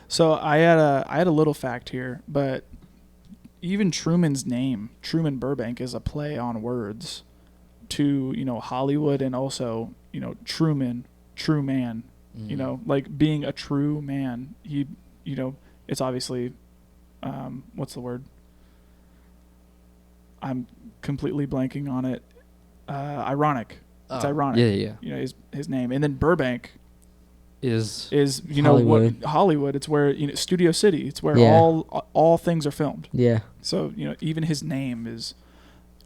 So I had a little fact here, but even Truman's name, Truman Burbank, is a play on words to, you know, Hollywood, and also, you know, Truman, true man. You know, like being a true man. He, you know, it's obviously, what's the word? I'm completely blanking on it. Ironic. It's Oh, ironic. yeah. You know his name, and then Burbank Is you know Hollywood. what Hollywood. It's where Studio City. It's where Yeah. all things are filmed. Yeah. So even his name is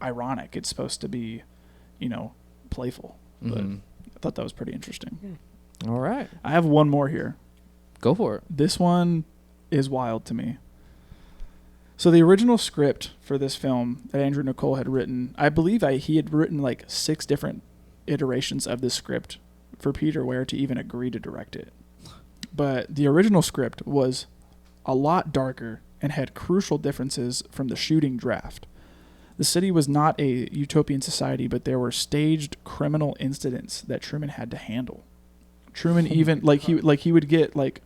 ironic. It's supposed to be playful. But Mhm. I thought that was pretty interesting. All right. I have one more here. Go for it. This one is wild to me. So the original script for this film that Andrew Niccol had written, I believe he had written like 6 different iterations of this script for Peter Weir to even agree to direct it. But the original script was a lot darker and had crucial differences from the shooting draft. The city was not a utopian society, but there were staged criminal incidents that Truman had to handle. Truman even he would get like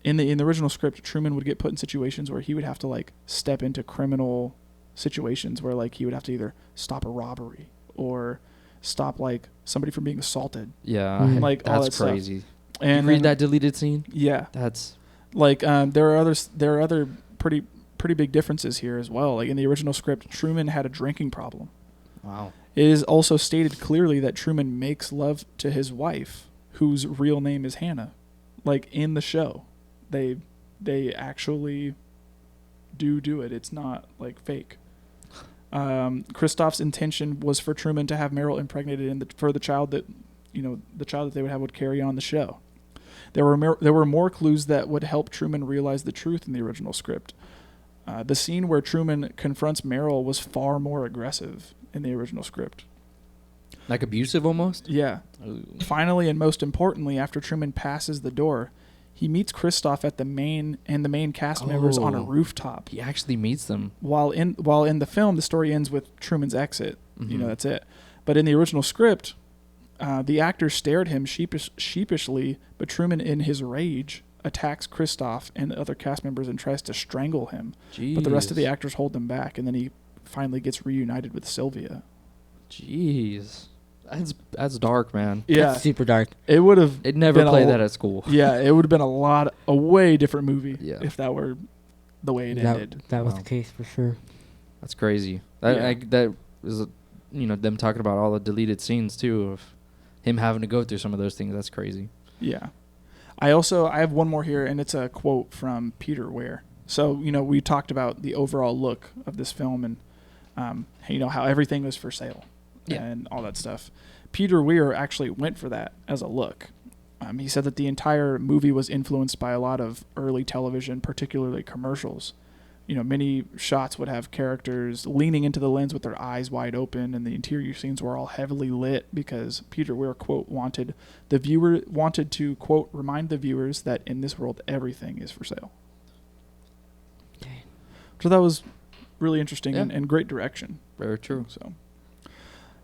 in the original script, Truman would get put in situations where he would have to like step into criminal situations where like he would have to either stop a robbery or stop like somebody from being assaulted. Yeah. Mhm. Like all That's that crazy. stuff. And you read that deleted scene? Yeah. That's Like there are other pretty big differences here as well. Like in the original script, Truman had a drinking problem. wow. It is also stated clearly that Truman makes love to his wife, whose real name is Hannah. Like in the show, they actually do it. It's not like fake. Christoph's intention was for Truman to have Meryl impregnated for the child that the child that they would have would carry on the show. There were more clues that would help Truman realize the truth in the original script. The scene where Truman confronts Meryl was far more aggressive in the original script. Like abusive almost? Yeah. Ooh. Finally, and most importantly, after Truman passes the door, he meets Christoph at the main cast members on a Oh. rooftop. He actually meets them. While in the film, the story ends with Truman's exit. Mhm. That's it. But in the original script, the actor stared him sheepishly, but Truman, in his rage, attacks Christoph and the other cast members and tries to strangle him. But the rest of the Jeez. actors hold him back, and then he finally gets reunited with Sylvia. Jeez. That's dark, man. Yeah, That's super dark. it would have. They'd never been play that at school. Yeah, it would have been a way different movie Yeah. if that were the way it ended. That was Wow. the case for sure. That's crazy. Yeah. That is, them talking about all the deleted scenes too of him having to go through some of those things. That's crazy. Yeah. I have one more here, and it's a quote from Peter Weir. So, we talked about the overall look of this film and, how everything was for sale and all that stuff. Peter Weir actually went for that as a look. He said that the entire movie was influenced by a lot of early television, particularly commercials. Many shots would have characters leaning into the lens with their eyes wide open, and the interior scenes were all heavily lit because Peter Weir, quote, wanted to, quote, remind the viewers that in this world everything is for sale. Okay. So that was really interesting Yeah. and great direction. Very true. So,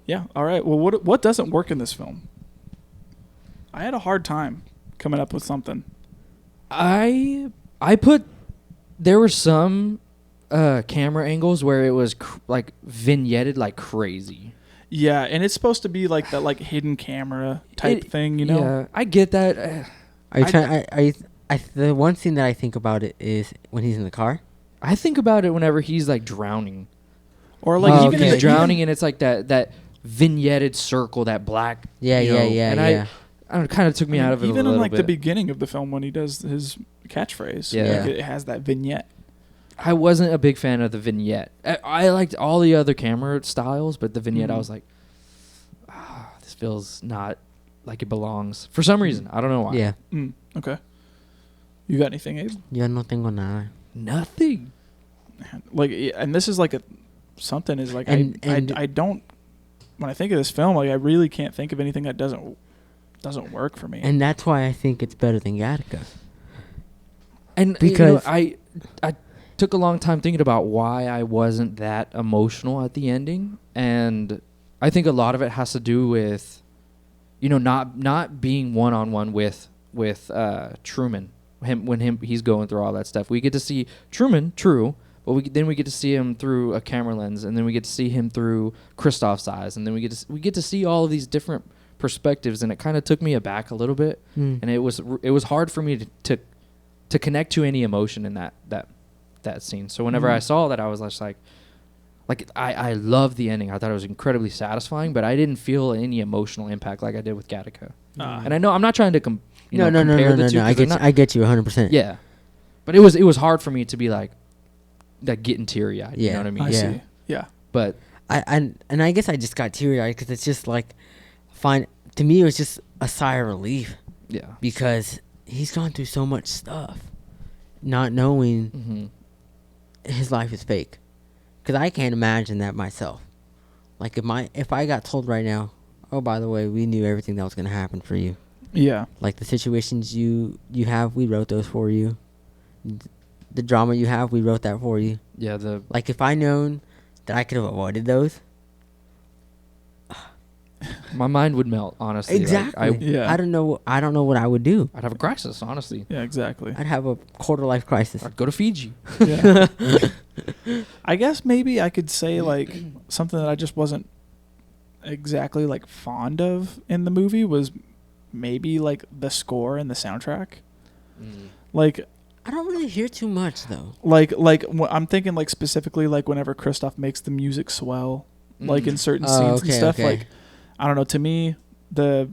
yeah. All right. Well, what doesn't work in this film? I had a hard time coming up with something. I put there were some camera angles where it was like vignetted like crazy. Yeah, and it's supposed to be like that, like hidden camera type thing, Yeah, I get that. Are you I- trying? The one scene that I think about it is when he's in the car. I think about it whenever he's like drowning. Or like Oh, even okay. in He's the, drowning and it's like that vignetted circle, that black. Yeah, you yeah, know, yeah, and yeah. I don't know, it kind of took me out of it even a little in like bit. the beginning of the film when he does his catchphrase. Yeah. Like, it has that vignette. I wasn't a big fan of the vignette. I liked all the other camera styles, but the vignette, I Mhm. was like, this feels not like it belongs. For some reason, I don't know why. Yeah. Okay. You got anything, Abe? Yo no tengo nada. Nothing. Like, and this is like something is like And- I don't, when I think of this film, like I really can't think of anything that doesn't work for me. And that's why I think it's better than Gattaca. And Because- I took a long time thinking about why I wasn't that emotional at the ending, and I think a lot of it has to do with, not being one on one with Truman. He's going through all that stuff. We get to see Truman, true, but we get to see him through a camera lens, and then we get to see him through Christoph's eyes, and then we get to see all of these different perspectives, and it kind of took me aback a little bit, and it was hard for me to connect to any emotion in that scene. So whenever I saw that, I was just like, like I love the ending. I thought it was incredibly satisfying, but I didn't feel any emotional impact like I did with Gattaca. And I know I'm not trying to compare the two. I get you 100%. Yeah, but it was hard for me to be like getting teary eyed. Yeah, You know what I mean? I see. Yeah. But I guess I just got teary eyed because it's just like, fine. To me, it was just a sigh of relief yeah, because he's gone through so much stuff, not knowing his life is fake. Because I can't imagine that myself. Like if I got told right now, oh, by the way, we knew everything that was going to happen for you. Yeah. Like the situations you have, we wrote those for you. The drama you have, we wrote that for you. yeah. Like if I known that I could have avoided those. My mind would melt, honestly. Exactly. Like, Yeah. I don't know what I would do. I'd have a crisis, honestly. Yeah, exactly. I'd have a quarter life crisis. I'd go to Fiji. Yeah. I guess maybe I could say like something that I just wasn't exactly like fond of in the movie was maybe like the score and the soundtrack. Like I don't really hear too much though. I'm thinking like specifically like whenever Christoph makes the music swell, like in certain scenes and stuff. Okay. Like I don't know. To me, the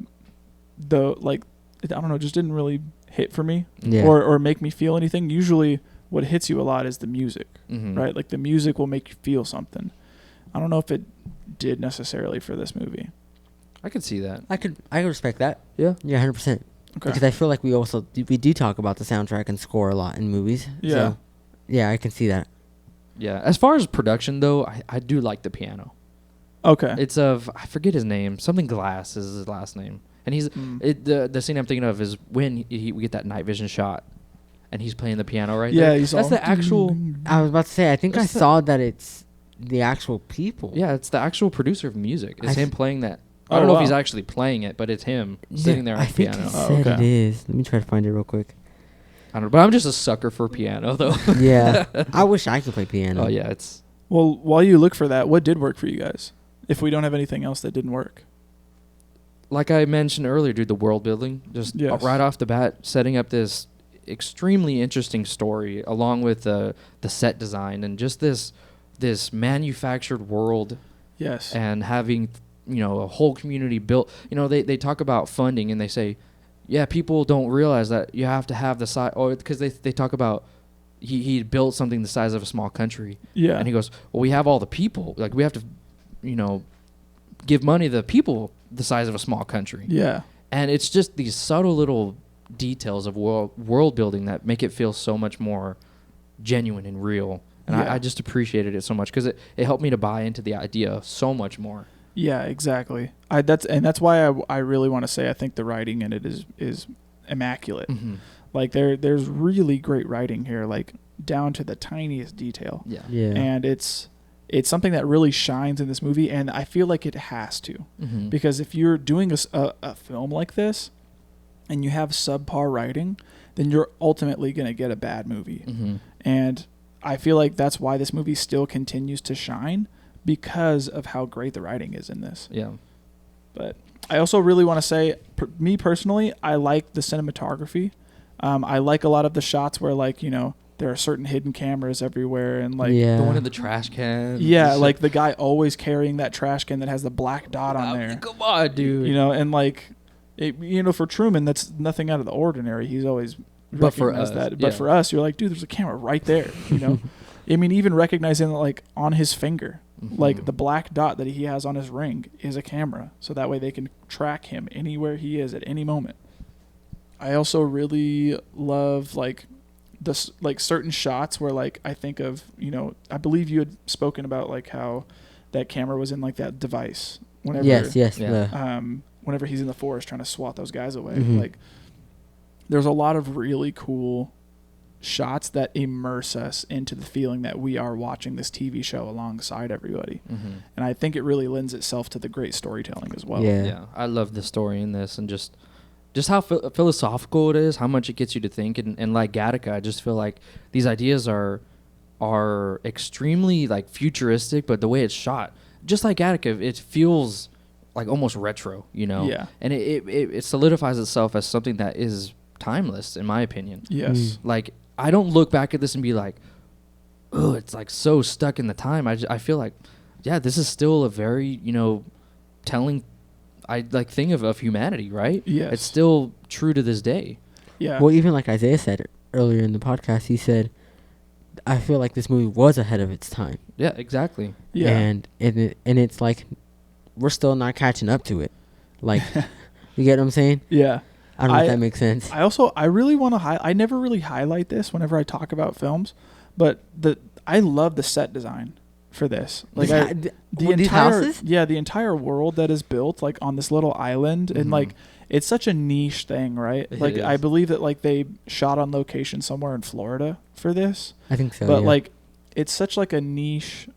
like I don't know, just didn't really hit for me Yeah. or make me feel anything. Usually, what hits you a lot is the music, Mm-hmm. right? Like the music will make you feel something. I don't know if it did necessarily for this movie. I could see that. I could respect that. Yeah. Yeah, 100%. Okay. Because I feel like we do talk about the soundtrack and score a lot in movies. Yeah. So, yeah, I can see that. Yeah. As far as production, though, I do like the piano. Okay. It's I forget his name. Something Glass is his last name. And he's the scene I'm thinking of is when we get that night vision shot, and he's playing the piano right there. He's That's all, the actual. I was about to say, I think I That's the- saw that it's the actual people. Yeah, it's the actual producer of music. It's I him th- playing that. I Oh, don't know wow. if he's actually playing it, but it's him Yeah, sitting there on I the think piano. he Oh, said okay. it is. Let me try to find it real quick. I don't know, but I'm just a sucker for piano, though. Yeah. I wish I could play piano. Oh yeah, it's Well, while you look for that, what did work for you guys? If we don't have anything else that didn't work. like I mentioned earlier, dude. The world building, just Yes. right off the bat, setting up this extremely interesting story, along with the set design and just this manufactured world, Yes. and having a whole community built. They talk about funding and they say, yeah, people don't realize that you have to have the size, or because they talk about he built something the size of a small country. Yeah. And he goes, well, we have all the people. Like, we have to, give money to the people the size of a small country. Yeah. And it's just these subtle little details of world building that make it feel so much more genuine and real. And Yeah. I just appreciated it so much because it helped me to buy into the idea so much more. Yeah, exactly. That's why I really want to say I think the writing in it is immaculate. Mm-hmm. Like there's really great writing here, like down to the tiniest detail. Yeah. Yeah. And it's something that really shines in this movie, and I feel like it has to, Mm-hmm. because if you're doing a film like this and you have subpar writing, then you're ultimately going to get a bad movie. Mm-hmm. And I feel like that's why this movie still continues to shine, because of how great the writing is in this. Yeah. But I also really want to say, me personally, I like the cinematography. I like a lot of the shots where, like, there are certain hidden cameras everywhere, and like yeah. The one in the trash can. yeah, like the guy always carrying that trash can that has the black dot on there. Come on, dude. And like, for Truman, that's nothing out of the ordinary. He's always But for recognized us, that. But yeah. for us, you're like, dude, there's a camera right there. I mean, even recognizing that, like, on his finger, Mm-hmm. like the black dot that he has on his ring is a camera, so that way they can track him anywhere he is at any moment. I also really love like certain shots where, like, I think of, I believe you had spoken about like how that camera was in like that device whenever Yes. Yeah. whenever he's in the forest trying to swat those guys away. Mhm. Like, there's a lot of really cool shots that immerse us into the feeling that we are watching this TV show alongside everybody. Mm-hmm. And I think it really lends itself to the great storytelling as well. Yeah. Yeah, I love the story in this, and just how philosophical it is, how much it gets you to think, and like Gattaca, I just feel like these ideas are extremely like futuristic, but the way it's shot, just like Gattaca, it feels like almost retro, Yeah. and it solidifies itself as something that is timeless, in my opinion. Yes. Like, I don't look back at this and be like, oh, it's like so stuck in the time. I feel like, yeah, this is still a very, telling thing of humanity, right? Yes. It's still true to this day. Yeah. Well, even like Isaiah said earlier in the podcast, he said, I feel like this movie was ahead of its time. Yeah, exactly. Yeah. And it's like we're still not catching up to it. Like, you get what I'm saying? Yeah. I don't know if that makes sense. I really want to I never really highlight this whenever I talk about films, but I love the set design for this. Like the these entire houses? the entire world that is built like on this little island, and like it's such a niche thing, right? It Like is. I believe that like they shot on location somewhere in Florida for this. I think so. But yeah. like it's such like a niche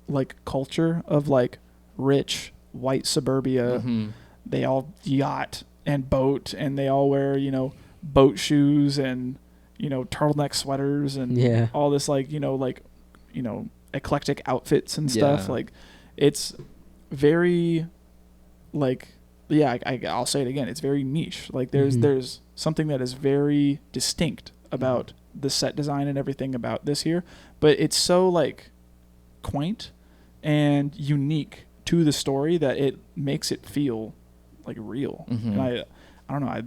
like culture of like rich white suburbia. Mhm. They all yacht and boat, and they all wear, boat shoes and, turtleneck sweaters and Yeah. all this eclectic outfits and stuff. Yeah. Like it's very like, yeah, I'll say it again. It's very niche. Like there's something that is very distinct about the set design and everything about this here, but it's so like quaint and unique to the story that it makes it feel like real. And I don't know,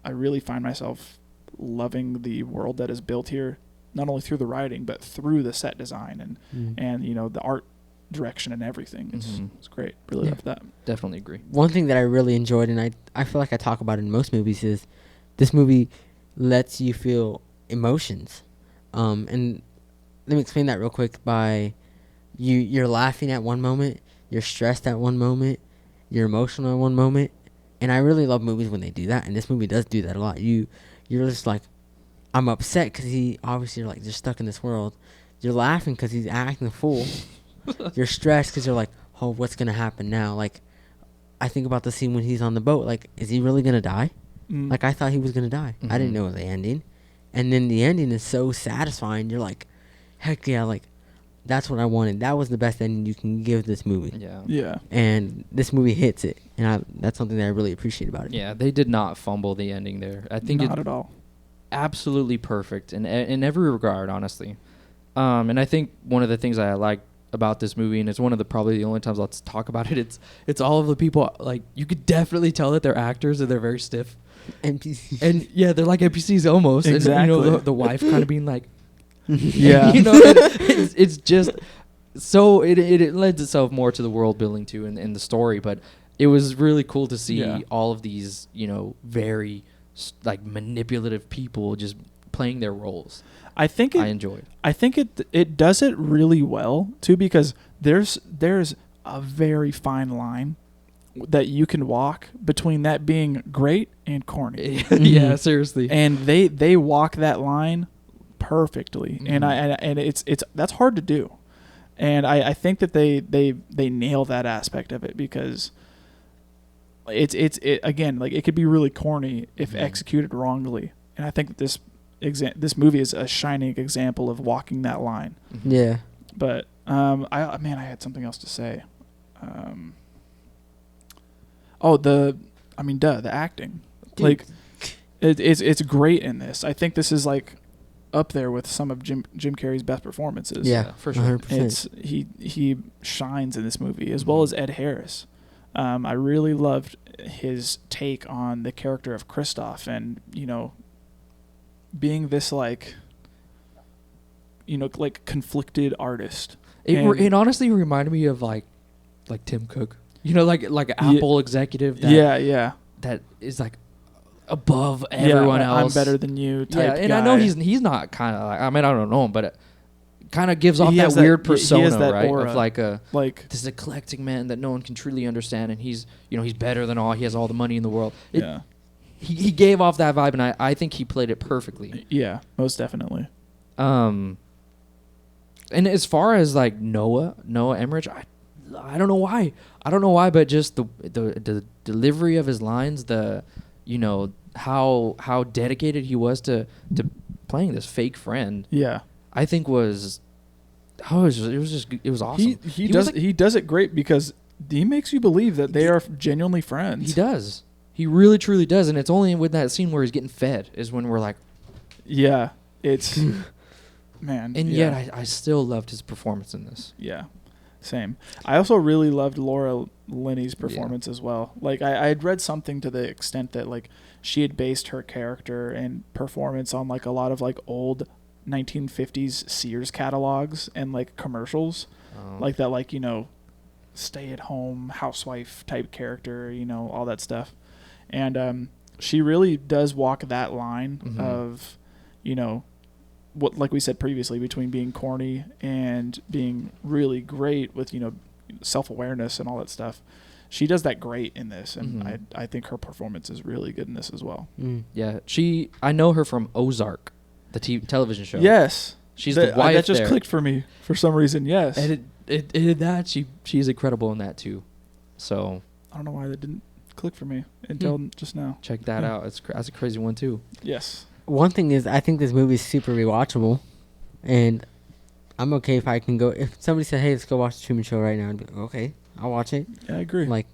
I really find myself loving the world that is built here, not only through the writing but through the set design and the art direction and everything. It's great. Really love that. Definitely agree. One thing that I really enjoyed, and I feel like I talk about it in most movies, is this movie lets you feel emotions. And let me explain that real quick by you're laughing at one moment, you're stressed at one moment, you're emotional at one moment. And I really love movies when they do that, and this movie does do that a lot. You're just like, I'm upset because he obviously, you're like, just stuck in this world. You're laughing because he's acting a fool. You're stressed because you're like, oh, what's gonna happen now? Like, I think about the scene when he's on the boat. Like, is he really gonna die? Like, I thought he was gonna die. I didn't know the ending, and then the ending is so satisfying. You're like, heck yeah, like, that's what I wanted. That was the best ending you can give this movie. Yeah. Yeah. And this movie hits it, and that's something that I really appreciate about it. Yeah, they did not fumble the ending there. I think Not at all. absolutely perfect in every regard, honestly. And I think one of the things I like about this movie, and it's one of the probably the only times I'll talk about it, it's all of the people, like, you could definitely tell that they're actors and they're very stiff. NPC. And yeah, they're like NPCs almost. Exactly. And, the wife kind of being like, Yeah. it's just so it lends itself more to the world building too in the story, but it was really cool to see all of these very like manipulative people just playing their roles. I think I enjoyed. I think it does it really well too, because there's a very fine line that you can walk between that being great and corny. Yeah, seriously. And they walk that line perfectly, and it's that's hard to do, and I think that they nail that aspect of it, because it's again, like, it could be really corny if executed wrongly, and I think that this movie is a shining example of walking that line. Yeah. But I had something else to say. The acting, Dude. like it's great in this. I think this is like up there with some of Jim Carrey's best performances. Yeah, for sure. 100%. It's he shines in this movie, as well as Ed Harris. I really loved his take on the character of Christoph, and being this like conflicted artist. It honestly reminded me of like Tim Cook, like an Apple executive. That is like above everyone else. I'm better than you. Type Yeah, and guy. I know he's not kind of like, I mean, I don't know him, but it kind of gives off He that has that- weird he has persona, that right? aura. Of like this eclectic man that no one can truly understand, and he's he's better than all. He has all the money in the world. He gave off that vibe, and I think he played it perfectly. Yeah, most definitely. And as far as like Noah Emmerich, I don't know why, but just the delivery of his lines, how dedicated he was to playing this fake friend. Yeah, I think it was awesome. He does it great, because he makes you believe that they are genuinely friends. He does. He really truly does, and it's only with that scene where he's getting fed is when we're like, Yeah, it's man. And yeah. yet I still loved his performance in this. Yeah, same. I also really loved Laura Linney's performance as well. Like I had read something to the extent that like she had based her character and performance on like a lot of like old 1950s Sears catalogs and like commercials, like that, like, you know, stay at home housewife type character, you know, all that stuff. And she really does walk that line of, you know, what, like we said previously, between being corny and being really great with, you know, self-awareness and all that stuff. She does that great in this, and I think her performance is really good in this as well. Yeah, I know her from Ozark, the television show. Yes, she's the wife. That just there. clicked for me for some reason. Yes, And it did that. She's incredible in that too. So I don't know why that didn't click for me until just now. check that out. That's a crazy one too. Yes. One thing is, I think this movie is super rewatchable, and I'm okay if I can go. If somebody said, "Hey, let's go watch the Truman Show right now," I'd be like, okay, I'll watch it. Yeah, I agree. Like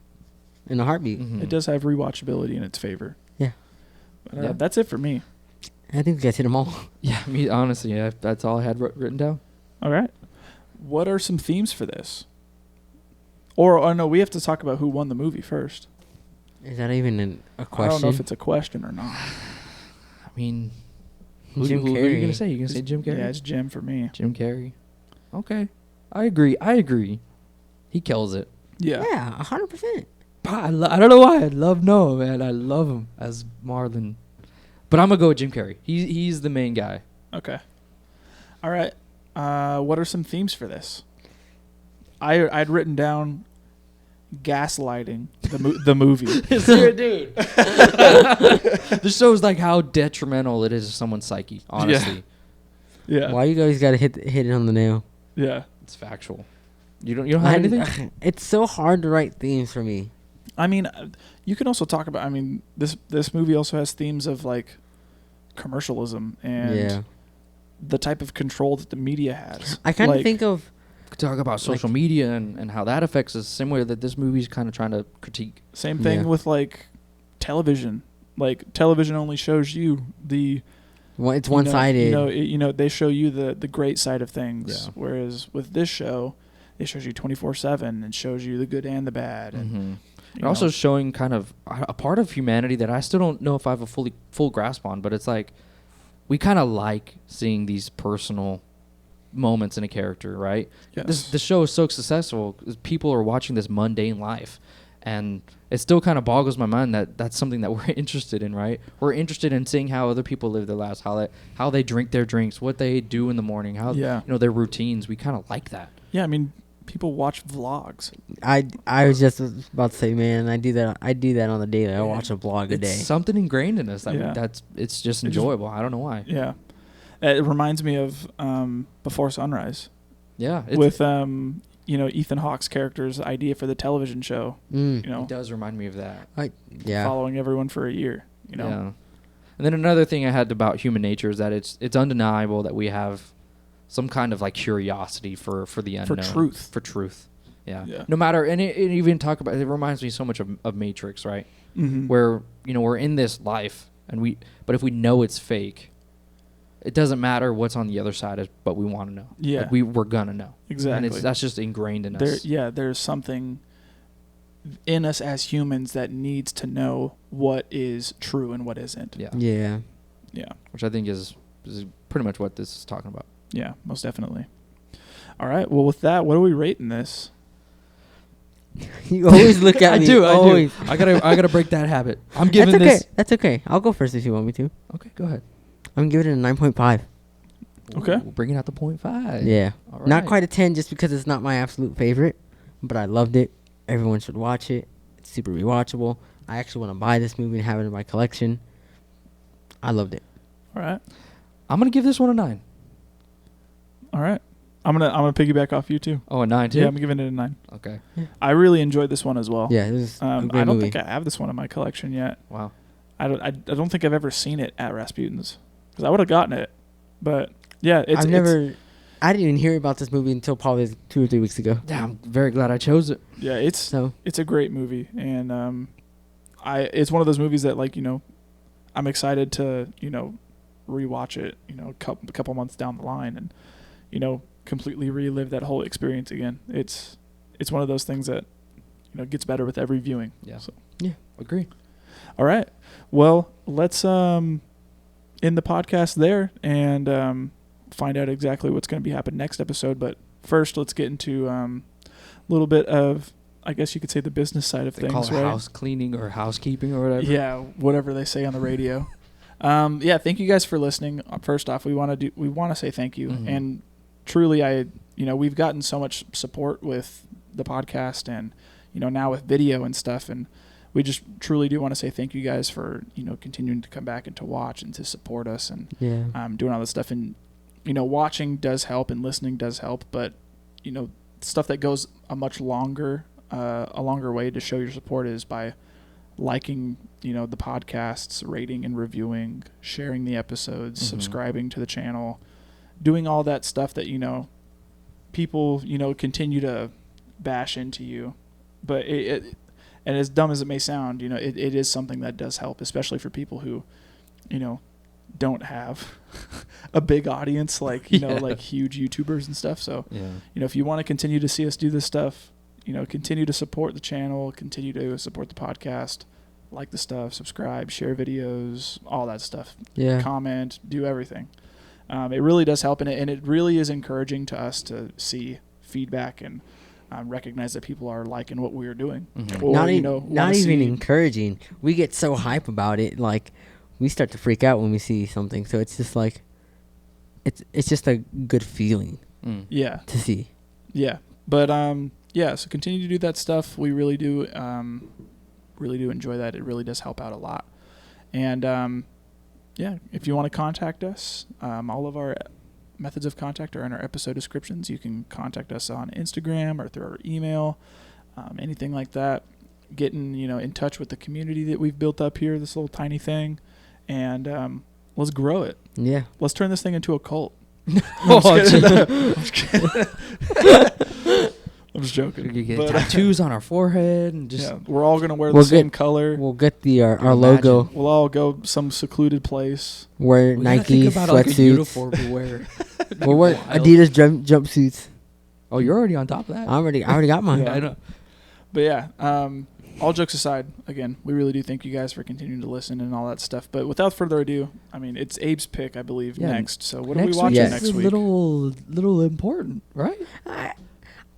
in a heartbeat. It does have rewatchability in its favor. Yeah. But, that's it for me. I think you guys hit them all. Yeah, me honestly, yeah, that's all I had written down. All right. What are some themes for this? Or no, we have to talk about who won the movie first. Is that even a question? I don't know if it's a question or not. I mean, Jim who are you Carrey. gonna say? You gonna say Jim Carrey? Yeah, it's Jim for me. Jim Carrey. Okay, I agree. He kills it. Yeah. Yeah, 100%. I don't know why I love Noah, man. I love him as Marlon, but I'm gonna go with Jim Carrey. He's the main guy. Okay. All right. What are some themes for this? I'd written down gaslighting the movie. Is there a dude? This shows like how detrimental it is to someone's psyche. Honestly, Yeah. Why you guys got to hit it on the nail? Yeah. it's factual. You don't have anything? It's so hard to write themes for me. I mean, you can also talk about. I mean, this movie also has themes of like commercialism and the type of control that the media has. I kind of Like, think of We could talk about social media and how that affects us. Same way that this movie's kind of trying to critique. same thing Yeah. with like television. Like television only shows you the it's one-sided. You know, they show you the great side of things, Yeah. whereas with this show, it shows you 24/7 and shows you the good and the bad. And you And also know, showing kind of a part of humanity that I still don't know if I have a full grasp on, but it's like we kind of like seeing these personal moments in a character, right? yes. The show is so successful 'cause people are watching this mundane life, and it still kind of boggles my mind that that's something that we're interested in, right? We're interested in seeing how other people live their lives, how they drink their drinks, what they do in the morning, how their routines. We kind of like that. Yeah, I mean, people watch vlogs. I was just about to say, man, I do that on the daily. I watch a vlog a It's day. something ingrained in us that Yeah. it's just It just- enjoyable. I don't know why. Yeah. It reminds me of Before Sunrise Yeah, with Ethan Hawke's character's idea for the television show. Mm. You know, it does remind me of that. Yeah. following everyone for a year. You know, Yeah. And then another thing I had about human nature is that it's undeniable that we have some kind of like curiosity for the unknown. truth. For truth. Yeah. Yeah. No matter, and it even talk about, it reminds me so much of Matrix, right? Mhm. Where, we're in this life but if we know it's fake, it doesn't matter what's on the other side, but we want to know. Yeah. Like we're gonna know. Exactly. And that's just ingrained in us. There's something in us as humans that needs to know what is true and what isn't. Yeah. Yeah. Yeah. Which I think is pretty much what this is talking about. Yeah, most definitely. All right. Well, with that, what are we rating this? You always look at me. I do. always. I gotta break that habit. I'm That's giving okay. this. That's okay. I'll go first if you want me to. Okay, go ahead. I'm giving it a 9.5. Okay. Ooh, bringing out the 0.5. Yeah. All Not right. quite a 10 just because it's not my absolute favorite, but I loved it. Everyone should watch it. It's super rewatchable. I actually want to buy this movie and have it in my collection. I loved it. All right. I'm gonna give this one a 9. All right. I'm gonna piggyback off you too. Oh, a 9 too. Yeah, I'm giving it a 9. Okay. I really enjoyed this one as well. Yeah, it was a I great don't movie. think I have this one in my collection yet. Wow. I don't think I've ever seen it at Rasputin's because I would have gotten it, but yeah, I didn't even hear about this movie until probably 2 or 3 weeks ago. Yeah, I'm very glad I chose it. Yeah, it's So a great movie, and it's one of those movies that I'm excited to rewatch it, a couple months down the line, and completely relive that whole experience again. It's one of those things that gets better with every viewing. Yeah. So. Yeah. Agree. All right. Well, let's end the podcast there and find out exactly what's going to be happening next episode. But first, let's get into a little bit of, I guess you could say, the business side of They things, call it right? house cleaning or housekeeping or whatever. Yeah, whatever they say on the radio. Thank you guys for listening. First off, we want to say thank you, Mhm. and truly, we've gotten so much support with the podcast, and now with video and stuff, and we just truly do want to say thank you guys for continuing to come back and to watch and to support us and doing all this stuff. And watching does help and listening does help, but stuff that goes a longer way to show your support is by liking the podcasts, rating and reviewing, sharing the episodes, subscribing to the channel, doing all that stuff that people continue to bash into you. But it and as dumb as it may sound, it is something that does help, especially for people who don't have a big audience like like huge YouTubers and stuff. So if you want to continue to see us do this stuff, continue to support the channel, continue to support the podcast, like the stuff, subscribe, share videos, all that stuff. Comment, do everything. It really does help, and it really is encouraging to us to see feedback and recognize that people are liking what we are doing. Or, not even encouraging. We get so hype about it, like we start to freak out when we see something. So it's just like it's just a good feeling. Yeah. To see. Yeah. But so continue to do that stuff. We really do enjoy that. It really does help out a lot. And if you want to contact us, all of our methods of contact are in our episode descriptions. You can contact us on Instagram or through our email, anything like that. Getting in touch with the community that we've built up here, this little tiny thing, and let's grow it. Yeah. Let's turn this thing into a cult. I'm just joking. You get tattoos on our forehead and just we're all gonna wear the same color. We'll get our logo. We'll all go some secluded place. Wear Nike sweatsuits. We'll wear Adidas jumpsuits. Oh, you're already on top of that. I already got mine. Yeah, I know. But all jokes aside, again, we really do thank you guys for continuing to listen and all that stuff. But without further ado, it's Abe's pick, I believe, next. So what are we watching next week? Little important, right?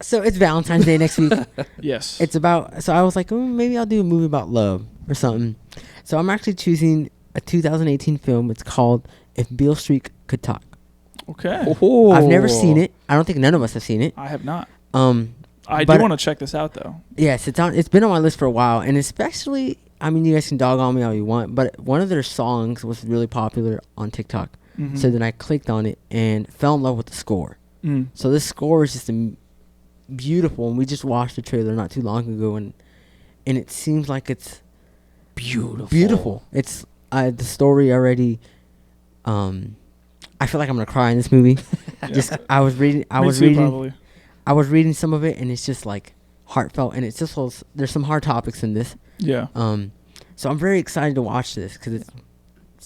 So it's Valentine's Day next week. Yes. It's about. So I was like, maybe I'll do a movie about love or something. So I'm actually choosing a 2018 film. It's called If Beale Street Could Talk. Okay. Oh. I've never seen it. I don't think none of us have seen it. I have not. I do want to check this out, though. Yes, it's been on my list for a while, and especially, you guys can dog on me all you want, but one of their songs was really popular on TikTok. Mm-hmm. So then I clicked on it and fell in love with the score. So this score is just beautiful, and we just watched the trailer not too long ago, and it seems like it's beautiful. It's the story already. I feel like I'm gonna cry in this movie. I was reading some of it, and it's just like heartfelt, and it's just there's some hard topics in this. Yeah. So I'm very excited to watch this because it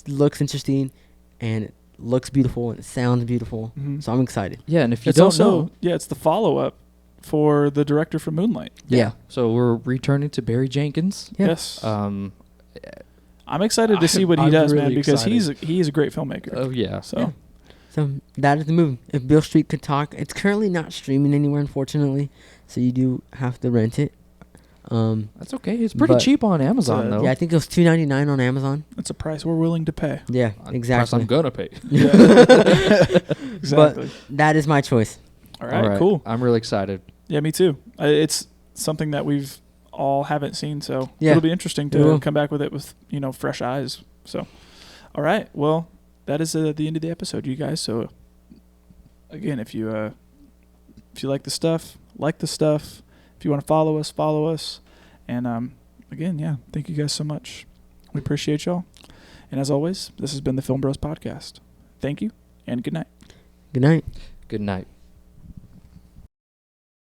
looks interesting, and it looks beautiful, and it sounds beautiful. Mm-hmm. So I'm excited. Yeah, and if you don't know, it's the follow-up for the director from Moonlight. Yeah. So we're returning to Barry Jenkins. Yeah. Yes. I'm excited to see what he does, really, man, because he's a great filmmaker. Oh yeah. So that is the movie. If Beale Street Could Talk. It's currently not streaming anywhere, unfortunately, so you do have to rent it. That's okay. It's pretty cheap on Amazon, though. Yeah, I think it was $2.99 on Amazon. That's a price we're willing to pay. Yeah, exactly. Price I'm gonna pay. Yeah. Exactly. But that is my choice. All right, cool. I'm really excited. Yeah, me too. It's something that we've all haven't seen, so yeah. It'll be interesting to come back with it with fresh eyes. So, all right, well, that is the end of the episode, you guys. So, again, if you like the stuff, If you want to follow us, and again, thank you guys so much. We appreciate y'all, and as always, this has been the Film Bros Podcast. Thank you, and good night. Good night. Good night.